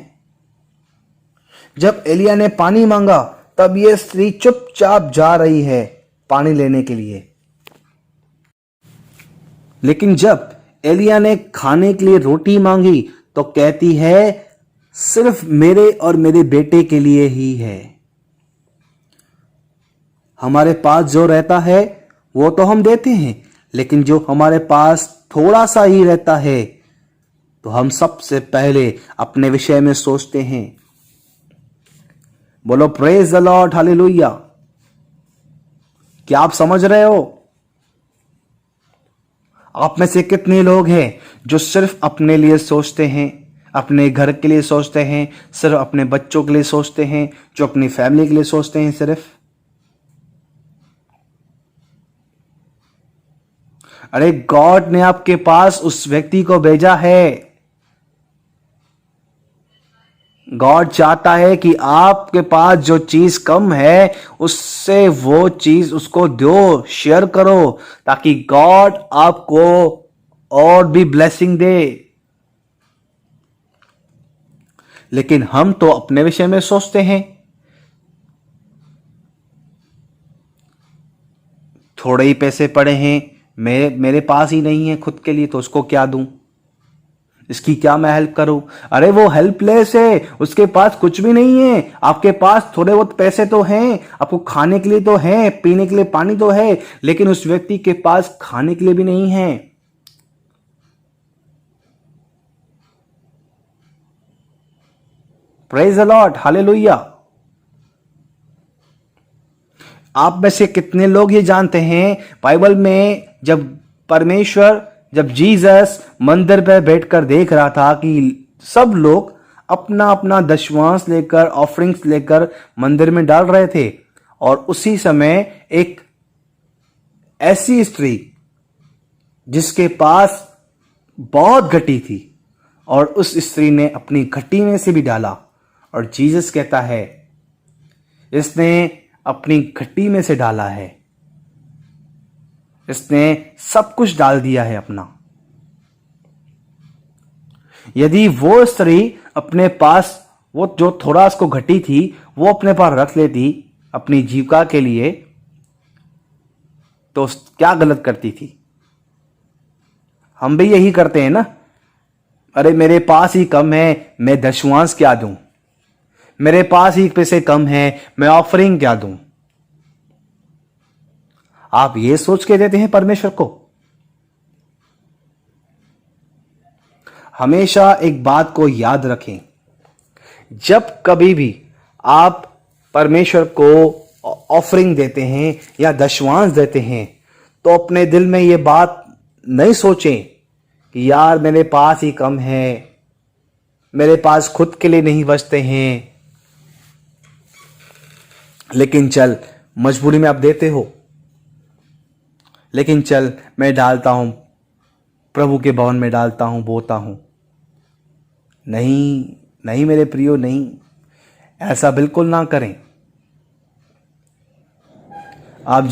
जब एलिया ने पानी मांगा तब यह स्त्री चुपचाप जा रही है पानी लेने के लिए, लेकिन जब एलिया ने खाने के लिए रोटी मांगी तो कहती है, सिर्फ मेरे और मेरे बेटे के लिए ही है। हमारे पास जो रहता है वो तो हम देते हैं, लेकिन जो हमारे पास थोड़ा सा ही रहता है तो हम सबसे पहले अपने विषय में सोचते हैं। बोलो प्रेज द लॉर्ड, हालेलुया। क्या आप समझ रहे हो? आप में से कितने लोग हैं जो सिर्फ अपने लिए सोचते हैं, अपने घर के लिए सोचते हैं, सिर्फ अपने बच्चों के लिए सोचते हैं, जो अपनी फैमिली के लिए सोचते हैं सिर्फ? अरे गॉड ने आपके पास उस व्यक्ति को भेजा है। गॉड चाहता है कि आपके पास जो चीज कम है उससे वो चीज उसको दो, शेयर करो, ताकि गॉड आपको और भी ब्लेसिंग दे। लेकिन हम तो अपने विषय में सोचते हैं, थोड़े ही पैसे पड़े हैं, मेरे पास ही नहीं है खुद के लिए, तो उसको क्या दूं, इसकी क्या मैं हेल्प करूं? अरे वो हेल्पलेस है, उसके पास कुछ भी नहीं है। आपके पास थोड़े बहुत पैसे तो हैं, आपको खाने के लिए तो है, पीने के लिए पानी तो है, लेकिन उस व्यक्ति के पास खाने के लिए भी नहीं है। Praise the lord, hallelujah. आप में से कितने लोग ये जानते हैं, बाइबल में जब जीसस मंदिर पर बैठकर देख रहा था कि सब लोग अपना अपना दशवांश लेकर, ऑफरिंग्स लेकर मंदिर में डाल रहे थे, और उसी समय एक ऐसी स्त्री जिसके पास बहुत घटी थी, और उस स्त्री ने अपनी घटी में से भी डाला, और जीसस कहता है इसने अपनी घटी में से डाला है, इसने सब कुछ डाल दिया है अपना। यदि वो स्त्री अपने पास वो जो थोड़ा उसको घटी थी वो अपने पास रख लेती अपनी जीविका के लिए, तो क्या गलत करती थी? हम भी यही करते हैं ना, अरे मेरे पास ही कम है, मैं दशवांश क्या दूं, मेरे पास ही पैसे कम है, मैं ऑफरिंग क्या दूं? आप ये सोच के देते हैं परमेश्वर को? हमेशा एक बात को याद रखें, जब कभी भी आप परमेश्वर को ऑफरिंग देते हैं या दशवांश देते हैं, तो अपने दिल में ये बात नहीं सोचें कि यार मेरे पास ही कम है, मेरे पास खुद के लिए नहीं बचते हैं, लेकिन चल मजबूरी में आप देते हो, लेकिन चल मैं डालता हूं, प्रभु के भवन में डालता हूं, बोता हूं। नहीं नहीं मेरे प्रियो, नहीं, ऐसा बिल्कुल ना करें। आप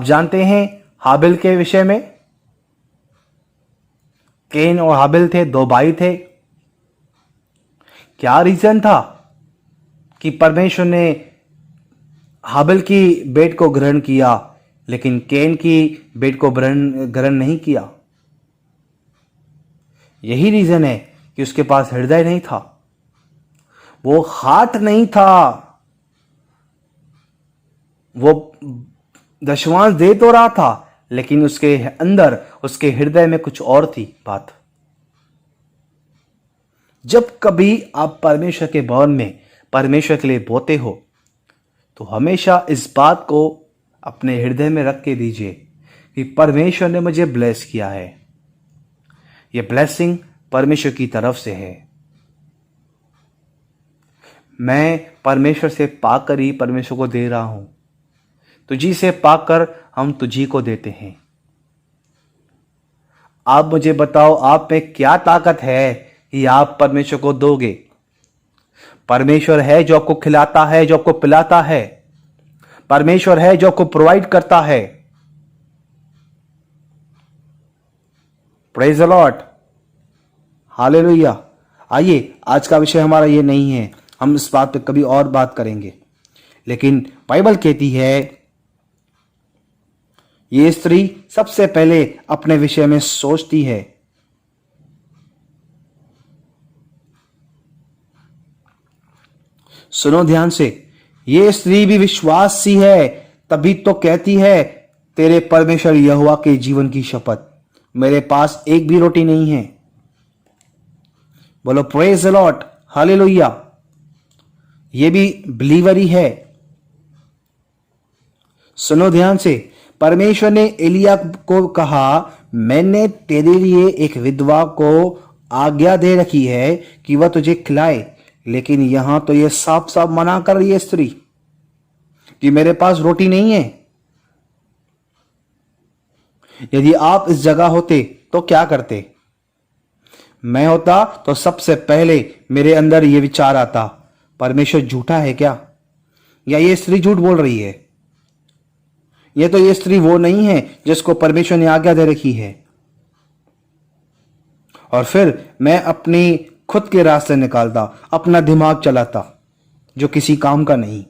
जानते हैं हाबिल के विषय में? केन और हाबिल थे, दो भाई थे। क्या रीजन था कि परमेश्वर ने हाबिल की भेंट को ग्रहण किया लेकिन केन की भेंट को ग्रहण नहीं किया? यही रीजन है कि उसके पास हृदय नहीं था, वो हार्ट नहीं था। वो दशवांश दे तो रहा था लेकिन उसके अंदर, उसके हृदय में कुछ और थी बात। जब कभी आप परमेश्वर के भवन में परमेश्वर के लिए बोते हो तो हमेशा इस बात को अपने हृदय में रख के दीजिए कि परमेश्वर ने मुझे ब्लेस किया है, यह ब्लेसिंग परमेश्वर की तरफ से है। मैं परमेश्वर से पाकर ही परमेश्वर को दे रहा हूं, तुझी से पाकर हम तुझी को देते हैं। आप मुझे बताओ, आप में क्या ताकत है कि आप परमेश्वर को दोगे? परमेश्वर है जो आपको खिलाता है, जो आपको पिलाता है। परमेश्वर है जो आपको प्रोवाइड करता है। Praise the lord, hallelujah. आइए, आज का विषय हमारा ये नहीं है, हम इस बात पे कभी और बात करेंगे। लेकिन बाइबल कहती है ये स्त्री सबसे पहले अपने विषय में सोचती है। सुनो ध्यान से, ये स्त्री भी विश्वासी है, तभी तो कहती है तेरे परमेश्वर यहोवा के जीवन की शपथ, मेरे पास एक भी रोटी नहीं है। बोलो प्रेज द लॉर्ड, हालेलुया। ये भी बिलीवर ही है। सुनो ध्यान से, परमेश्वर ने एलिया को कहा, मैंने तेरे लिए एक विधवा को आज्ञा दे रखी है कि वह तुझे खिलाए, लेकिन यहां तो यह साफ साफ मना कर रही है स्त्री कि मेरे पास रोटी नहीं है। यदि आप इस जगह होते तो क्या करते? मैं होता तो सबसे पहले मेरे अंदर यह विचार आता, परमेश्वर झूठा है क्या, या ये स्त्री झूठ बोल रही है? ये तो ये स्त्री वो नहीं है जिसको परमेश्वर ने आज्ञा दे रखी है। और फिर मैं अपनी खुद के रास्ते निकालता, अपना दिमाग चलाता जो किसी काम का नहीं।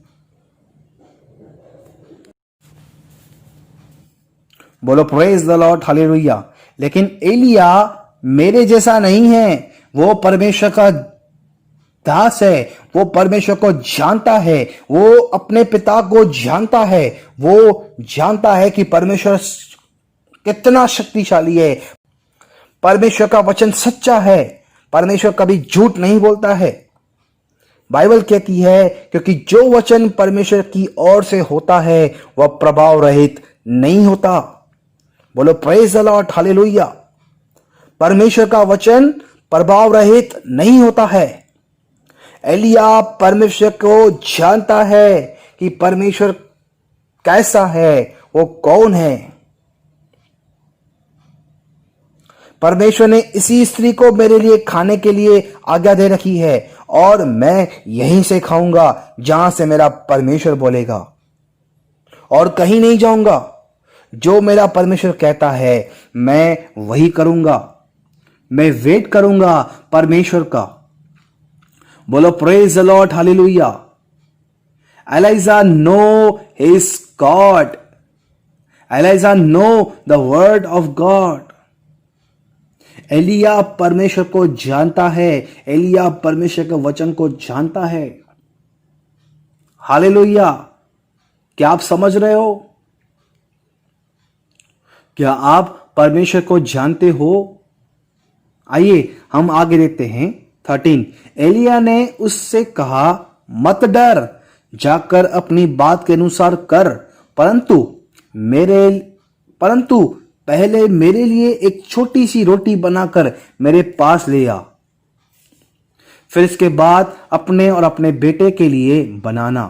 बोलो प्रेज द लॉर्ड, हालेलुया। लेकिन एलिया मेरे जैसा नहीं है, वो परमेश्वर का दास है, वो परमेश्वर को जानता है, वो अपने पिता को जानता है, वो जानता है कि परमेश्वर कितना शक्तिशाली है, परमेश्वर का वचन सच्चा है, परमेश्वर कभी झूठ नहीं बोलता है। बाइबल कहती है क्योंकि जो वचन परमेश्वर की ओर से होता है वह प्रभाव रहित नहीं होता। बोलो प्रेज द लॉर्ड, हालेलुया। परमेश्वर का वचन प्रभाव रहित नहीं होता है। एलिया परमेश्वर को जानता है कि परमेश्वर कैसा है, वो कौन है। परमेश्वर ने इसी स्त्री को मेरे लिए खाने के लिए आज्ञा दे रखी है और मैं यहीं से खाऊंगा जहां से मेरा परमेश्वर बोलेगा, और कहीं नहीं जाऊंगा। जो मेरा परमेश्वर कहता है मैं वही करूंगा। मैं वेट करूंगा परमेश्वर का। बोलो praise the lord, hallelujah. Elijah know his God, Elijah know the word of God. एलिया परमेश्वर को जानता है, एलिया परमेश्वर के वचन को जानता है। हालेलुया। क्या आप समझ रहे हो? क्या आप परमेश्वर को जानते हो? आइए हम आगे देखते हैं 13। एलिया ने उससे कहा, मत डर, जाकर अपनी बात के अनुसार कर, परंतु पहले मेरे लिए एक छोटी सी रोटी बनाकर मेरे पास ले आ, फिर इसके बाद अपने और अपने बेटे के लिए बनाना।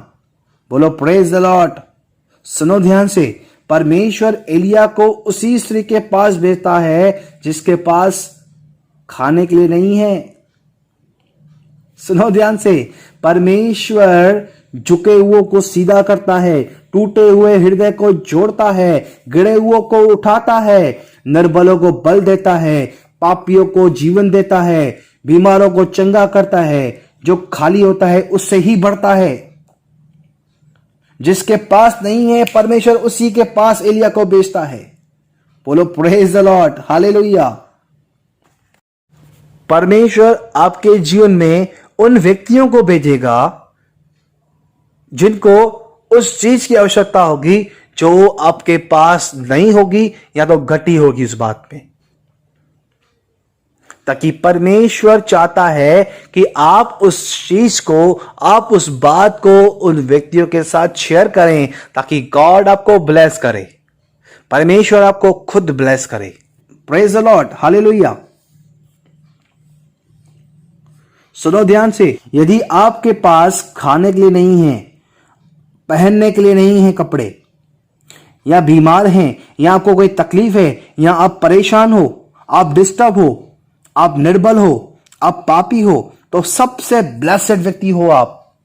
बोलो प्रेज द लॉर्ड। सुनो ध्यान से, परमेश्वर एलिया को उसी स्त्री के पास भेजता है जिसके पास खाने के लिए नहीं है। सुनो ध्यान से, परमेश्वर झुके हुओं को सीधा करता है, टूटे हुए हृदय को जोड़ता है, गिरे हुओं को उठाता है, निर्बलों को बल देता है, पापियों को जीवन देता है, बीमारों को चंगा करता है। जो खाली होता है उससे ही बढ़ता है। जिसके पास नहीं है, परमेश्वर उसी के पास एलिया को भेजता है। बोलो प्रेज द लॉर्ड, हालेलुया। परमेश्वर आपके जीवन में उन व्यक्तियों को भेजेगा जिनको उस चीज की आवश्यकता होगी जो आपके पास नहीं होगी या तो घटी होगी उस बात में। ताकि परमेश्वर चाहता है कि आप उस चीज को, आप उस बात को उन व्यक्तियों के साथ शेयर करें, ताकि गॉड आपको ब्लेस करे, परमेश्वर आपको खुद ब्लेस करे। Praise the lord, hallelujah. सुनो ध्यान से, यदि आपके पास खाने के लिए नहीं है, पहनने के लिए नहीं है कपड़े, या बीमार हैं, या आपको कोई तकलीफ है, या आप परेशान हो, आप डिस्टर्ब हो, आप निर्बल हो, आप पापी हो, तो सबसे ब्लेसेड व्यक्ति हो आप।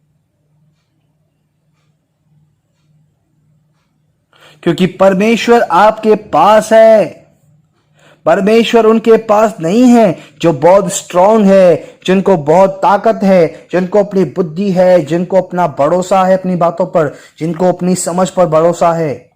क्योंकि परमेश्वर आपके पास है। परमेश्वर उनके पास नहीं है जो बहुत स्ट्रांग है, जिनको बहुत ताकत है, जिनको अपनी बुद्धि है, जिनको अपना भरोसा है अपनी बातों पर, जिनको अपनी समझ पर भरोसा है।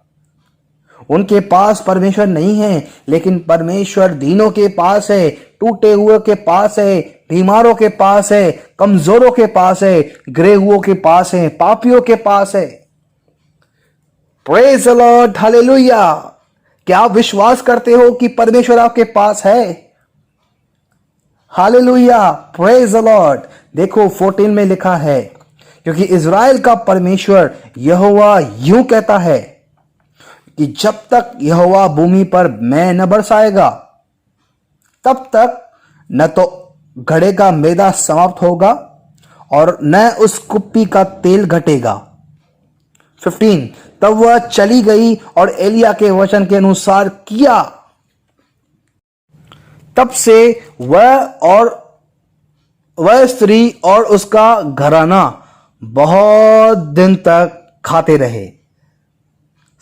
उनके पास परमेश्वर नहीं है, लेकिन परमेश्वर दीनों के पास है, टूटे हुए के पास है, बीमारों के पास है, कमजोरों के पास है, गिरे हुओं के पास है, पापियों के पास है। Praise the lord, hallelujah. क्या आप विश्वास करते हो कि परमेश्वर आपके पास है? Hallelujah, praise the Lord. देखो 14 में लिखा है, क्योंकि इज़राइल का परमेश्वर यहोवा यूं कहता है कि जब तक यहोवा भूमि पर मैं न बरसाएगा, तब तक न तो घड़े का मैदा समाप्त होगा और न उस कुप्पी का तेल घटेगा। 15, तब वह चली गई और एलिया के वचन के अनुसार किया। तब से वह स्त्री और उसका घराना बहुत दिन तक खाते रहे।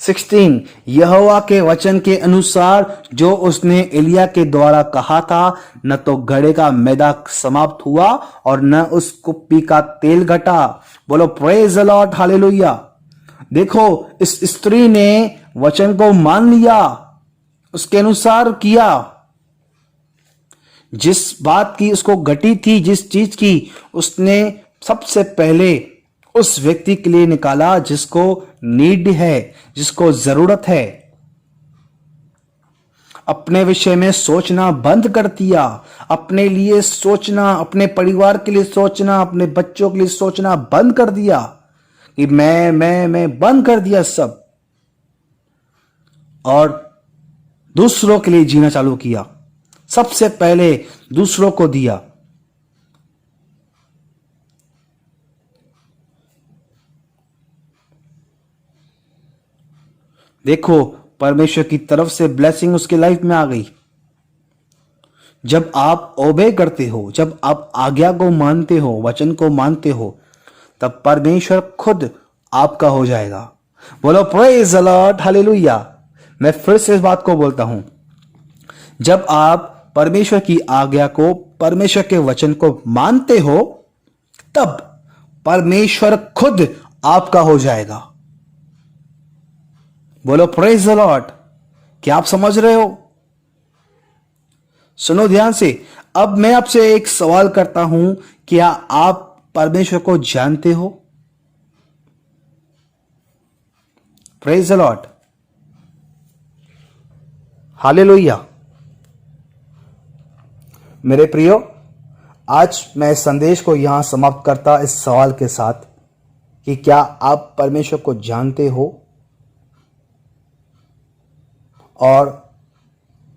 16, यहोवा के वचन के अनुसार जो उसने एलिया के द्वारा कहा था, न तो घड़े का मैदा समाप्त हुआ और न उस कुप्पी का तेल घटा। बोलो प्रेज द लॉर्ड, हालेलुया। देखो, इस स्त्री ने वचन को मान लिया, उसके अनुसार किया। जिस बात की उसको घटी थी, जिस चीज की, उसने सबसे पहले उस व्यक्ति के लिए निकाला जिसको नीड है, जिसको जरूरत है। अपने विषय में सोचना बंद कर दिया, अपने लिए सोचना, अपने परिवार के लिए सोचना, अपने बच्चों के लिए सोचना बंद कर दिया कि मैं बंद कर दिया सब, और दूसरों के लिए जीना चालू किया। सबसे पहले दूसरों को दिया। देखो, परमेश्वर की तरफ से ब्लेसिंग उसके लाइफ में आ गई। जब आप ओबे करते हो, जब आप आज्ञा को मानते हो, वचन को मानते हो, तब परमेश्वर खुद आपका हो जाएगा। बोलो प्रेज द लॉर्ड, हालेलुया। मैं फिर से इस बात को बोलता हूं, जब आप परमेश्वर की आज्ञा को, परमेश्वर के वचन को मानते हो, तब परमेश्वर खुद आपका हो जाएगा। बोलो प्रेज द लॉर्ड। क्या आप समझ रहे हो? सुनो ध्यान से। अब मैं आपसे एक सवाल करता हूं, क्या आप परमेश्वर को जानते हो? Praise the lord, hallelujah. मेरे प्रियो, आज मैं इस संदेश को यहां समाप्त करता इस सवाल के साथ कि क्या आप परमेश्वर को जानते हो? और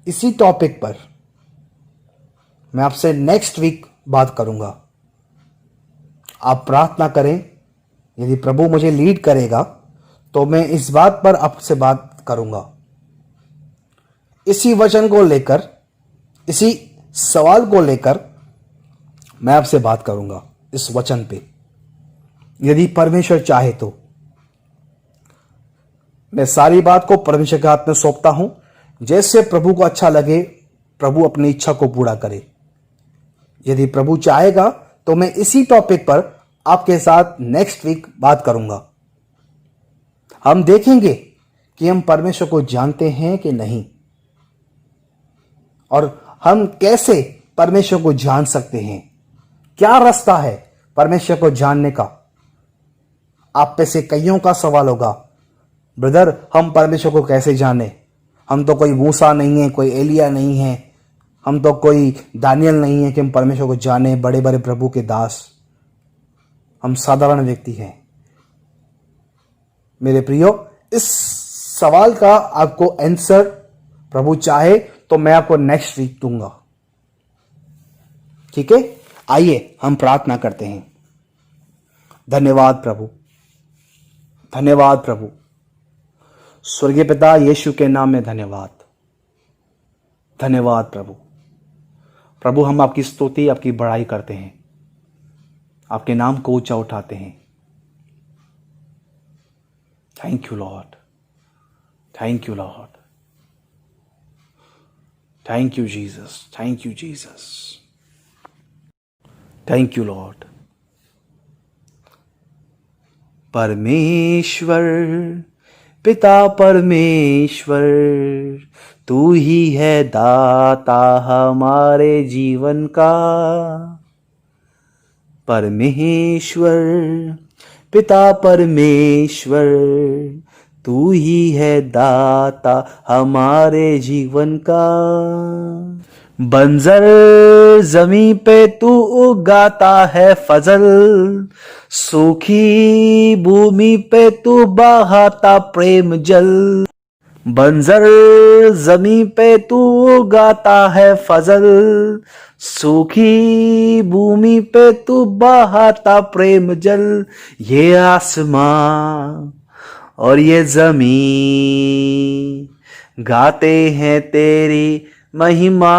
इसी टॉपिक पर मैं आपसे नेक्स्ट वीक बात करूंगा। आप प्रार्थना करें, यदि प्रभु मुझे लीड करेगा तो मैं इस बात पर आपसे बात करूंगा, इसी वचन को लेकर, इसी सवाल को लेकर मैं आपसे बात करूंगा इस वचन पे, यदि परमेश्वर चाहे तो। मैं सारी बात को परमेश्वर के हाथ में सौंपता हूं। जैसे प्रभु को अच्छा लगे, प्रभु अपनी इच्छा को पूरा करे। यदि प्रभु चाहेगा तो मैं इसी टॉपिक पर आपके साथ नेक्स्ट वीक बात करूंगा। हम देखेंगे कि हम परमेश्वर को जानते हैं कि नहीं, और हम कैसे परमेश्वर को जान सकते हैं। क्या रास्ता है परमेश्वर को जानने का? आप में से कईयों का सवाल होगा, ब्रदर हम परमेश्वर को कैसे जाने? हम तो कोई मूसा नहीं है, कोई एलिया नहीं है, हम तो कोई दानियल नहीं है कि हम परमेश्वर को जाने, बड़े बड़े प्रभु के दास। हम साधारण व्यक्ति हैं। मेरे प्रियो, इस सवाल का आपको आंसर प्रभु चाहे तो मैं आपको नेक्स्ट वीक दूंगा, ठीक है? आइए हम प्रार्थना करते हैं। धन्यवाद प्रभु, धन्यवाद प्रभु। स्वर्गीय पिता, यीशु के नाम में धन्यवाद, धन्यवाद प्रभु। प्रभु हम आपकी स्तुति, आपकी बड़ाई करते हैं, आपके नाम को ऊंचा उठाते हैं। Thank you Lord, thank you Lord, thank you Jesus, thank you Jesus, thank you Lord. परमेश्वर पिता परमेश्वर, तू ही है दाता हमारे जीवन का। परमेश्वर पिता परमेश्वर, तू ही है दाता हमारे जीवन का। बंजर जमीन पे तू उगाता है फजल, सूखी भूमि पे तू बहाता प्रेम जल। बंजर जमीन पे तू उगाता है फजल, सूखी भूमि पे तू बहाता प्रेम जल। ये आसमां और ये जमीन गाते हैं तेरी महिमा।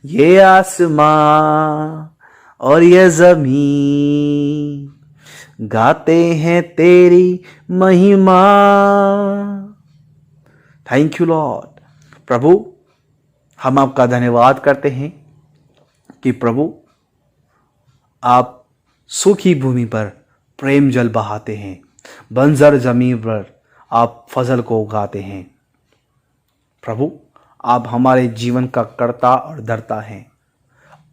ये आसमां और ये जमीन गाते हैं तेरी महिमा। Thank you Lord. प्रभु हम आपका धन्यवाद करते हैं कि प्रभु आप सूखी भूमि पर प्रेम जल बहाते हैं, बंजर जमीन पर आप फसल को उगाते हैं। प्रभु आप हमारे जीवन का कर्ता और धर्ता हैं,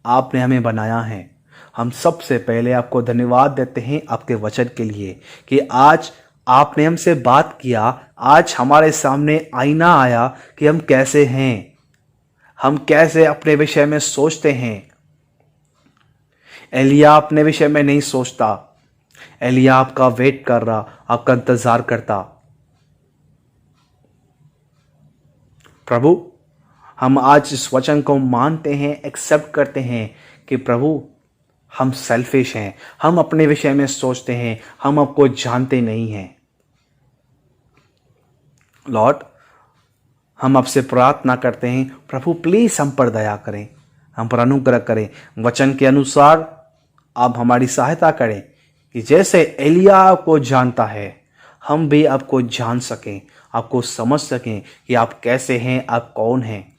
आपने हमें बनाया है। हम सबसे पहले आपको धन्यवाद देते हैं आपके वचन के लिए कि आज आपने हमसे बात किया, आज हमारे सामने आईना आया कि हम कैसे हैं, हम कैसे अपने विषय में सोचते हैं। एलिया अपने विषय में नहीं सोचता, एलिया आपका वेट कर रहा, आपका इंतजार करता। प्रभु हम आज इस वचन को मानते हैं, एक्सेप्ट करते हैं कि प्रभु हम सेल्फिश हैं, हम अपने विषय में सोचते हैं, हम आपको जानते नहीं हैं। लॉर्ड हम आपसे प्रार्थना करते हैं, प्रभु प्लीज हम पर दया करें, हम पर अनुग्रह करें, वचन के अनुसार आप हमारी सहायता करें कि जैसे एलिया आपको जानता है, हम भी आपको जान सकें, आपको समझ सकें कि आप कैसे हैं, आप कौन हैं।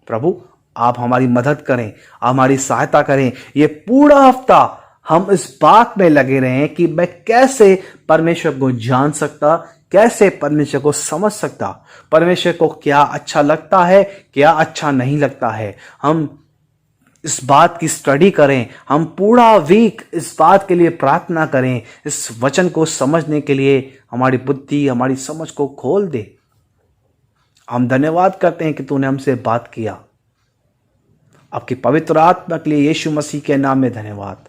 प्रभु आप हमारी मदद करें, हमारी सहायता करें। ये पूरा हफ्ता हम इस बात में लगे रहें कि मैं कैसे परमेश्वर को जान सकता, कैसे परमेश्वर को समझ सकता, परमेश्वर को क्या अच्छा लगता है, क्या अच्छा नहीं लगता है। हम इस बात की स्टडी करें, हम पूरा वीक इस बात के लिए प्रार्थना करें, इस वचन को समझने के लिए हमारी बुद्धि, हमारी समझ को खोल दे। हम धन्यवाद करते हैं कि तूने हमसे बात किया। आपकी पवित्र आत्मा के लिए यीशु मसीह के नाम में धन्यवाद।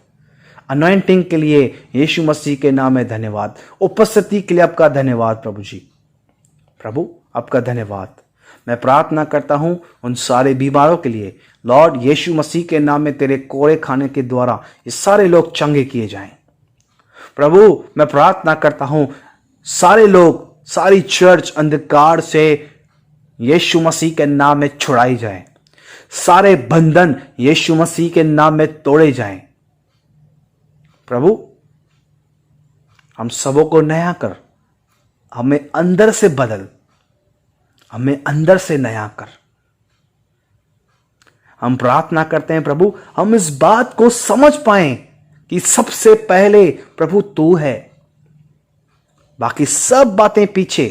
अनॉइंटिंग के लिए यीशु मसीह के नाम में धन्यवाद। उपस्थिति के लिए आपका धन्यवाद प्रभु जी। प्रभु आपका धन्यवाद। मैं प्रार्थना करता हूं उन सारे बीमारों के लिए, लॉर्ड यीशु मसीह के नाम में तेरे कोड़े खाने के द्वारा ये सारे लोग चंगे किए जाएं। प्रभु मैं प्रार्थना करता हूं सारे लोग, सारी चर्च अंधकार से यीशु मसीह के नाम में छुड़ाई जाए, सारे बंधन यीशु मसीह के नाम में तोड़े जाएं। प्रभु हम सबों को नया कर, हमें अंदर से बदल, हमें अंदर से नया कर। हम प्रार्थना करते हैं प्रभु हम इस बात को समझ पाएं कि सबसे पहले प्रभु तू है, बाकी सब बातें पीछे।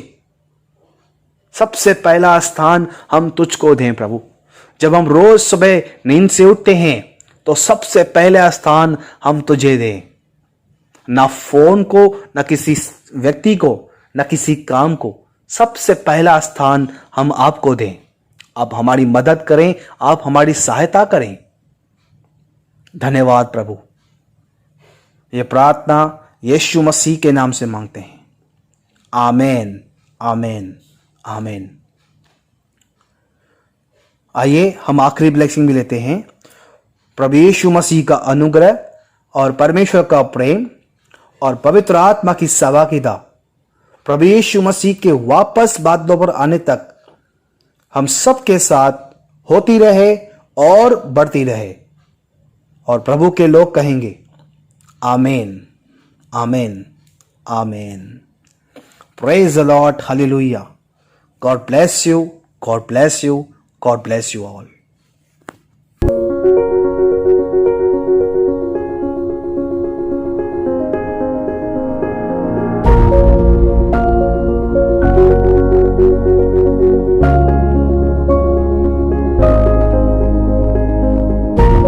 सबसे पहला स्थान हम तुझको दें प्रभु। जब हम रोज सुबह नींद से उठते हैं तो सबसे पहला स्थान हम तुझे दें, ना फोन को, ना किसी व्यक्ति को, ना किसी काम को। सबसे पहला स्थान हम आपको दें। आप हमारी मदद करें, आप हमारी सहायता करें। धन्यवाद प्रभु। ये प्रार्थना यीशु मसीह के नाम से मांगते हैं। आमीन, आमीन, आमीन। आइए हम आखिरी ब्लेसिंग भी लेते हैं। प्रभु यीशु मसीह का अनुग्रह और परमेश्वर का प्रेम और पवित्र आत्मा की सहभागिता प्रभु यीशु मसीह के वापस बादलों पर आने तक हम सबके साथ होती रहे और बढ़ती रहे। और प्रभु के लोग कहेंगे आमीन, आमीन, आमीन। Praise the lord, hallelujah. God bless you, God bless you, God bless you all.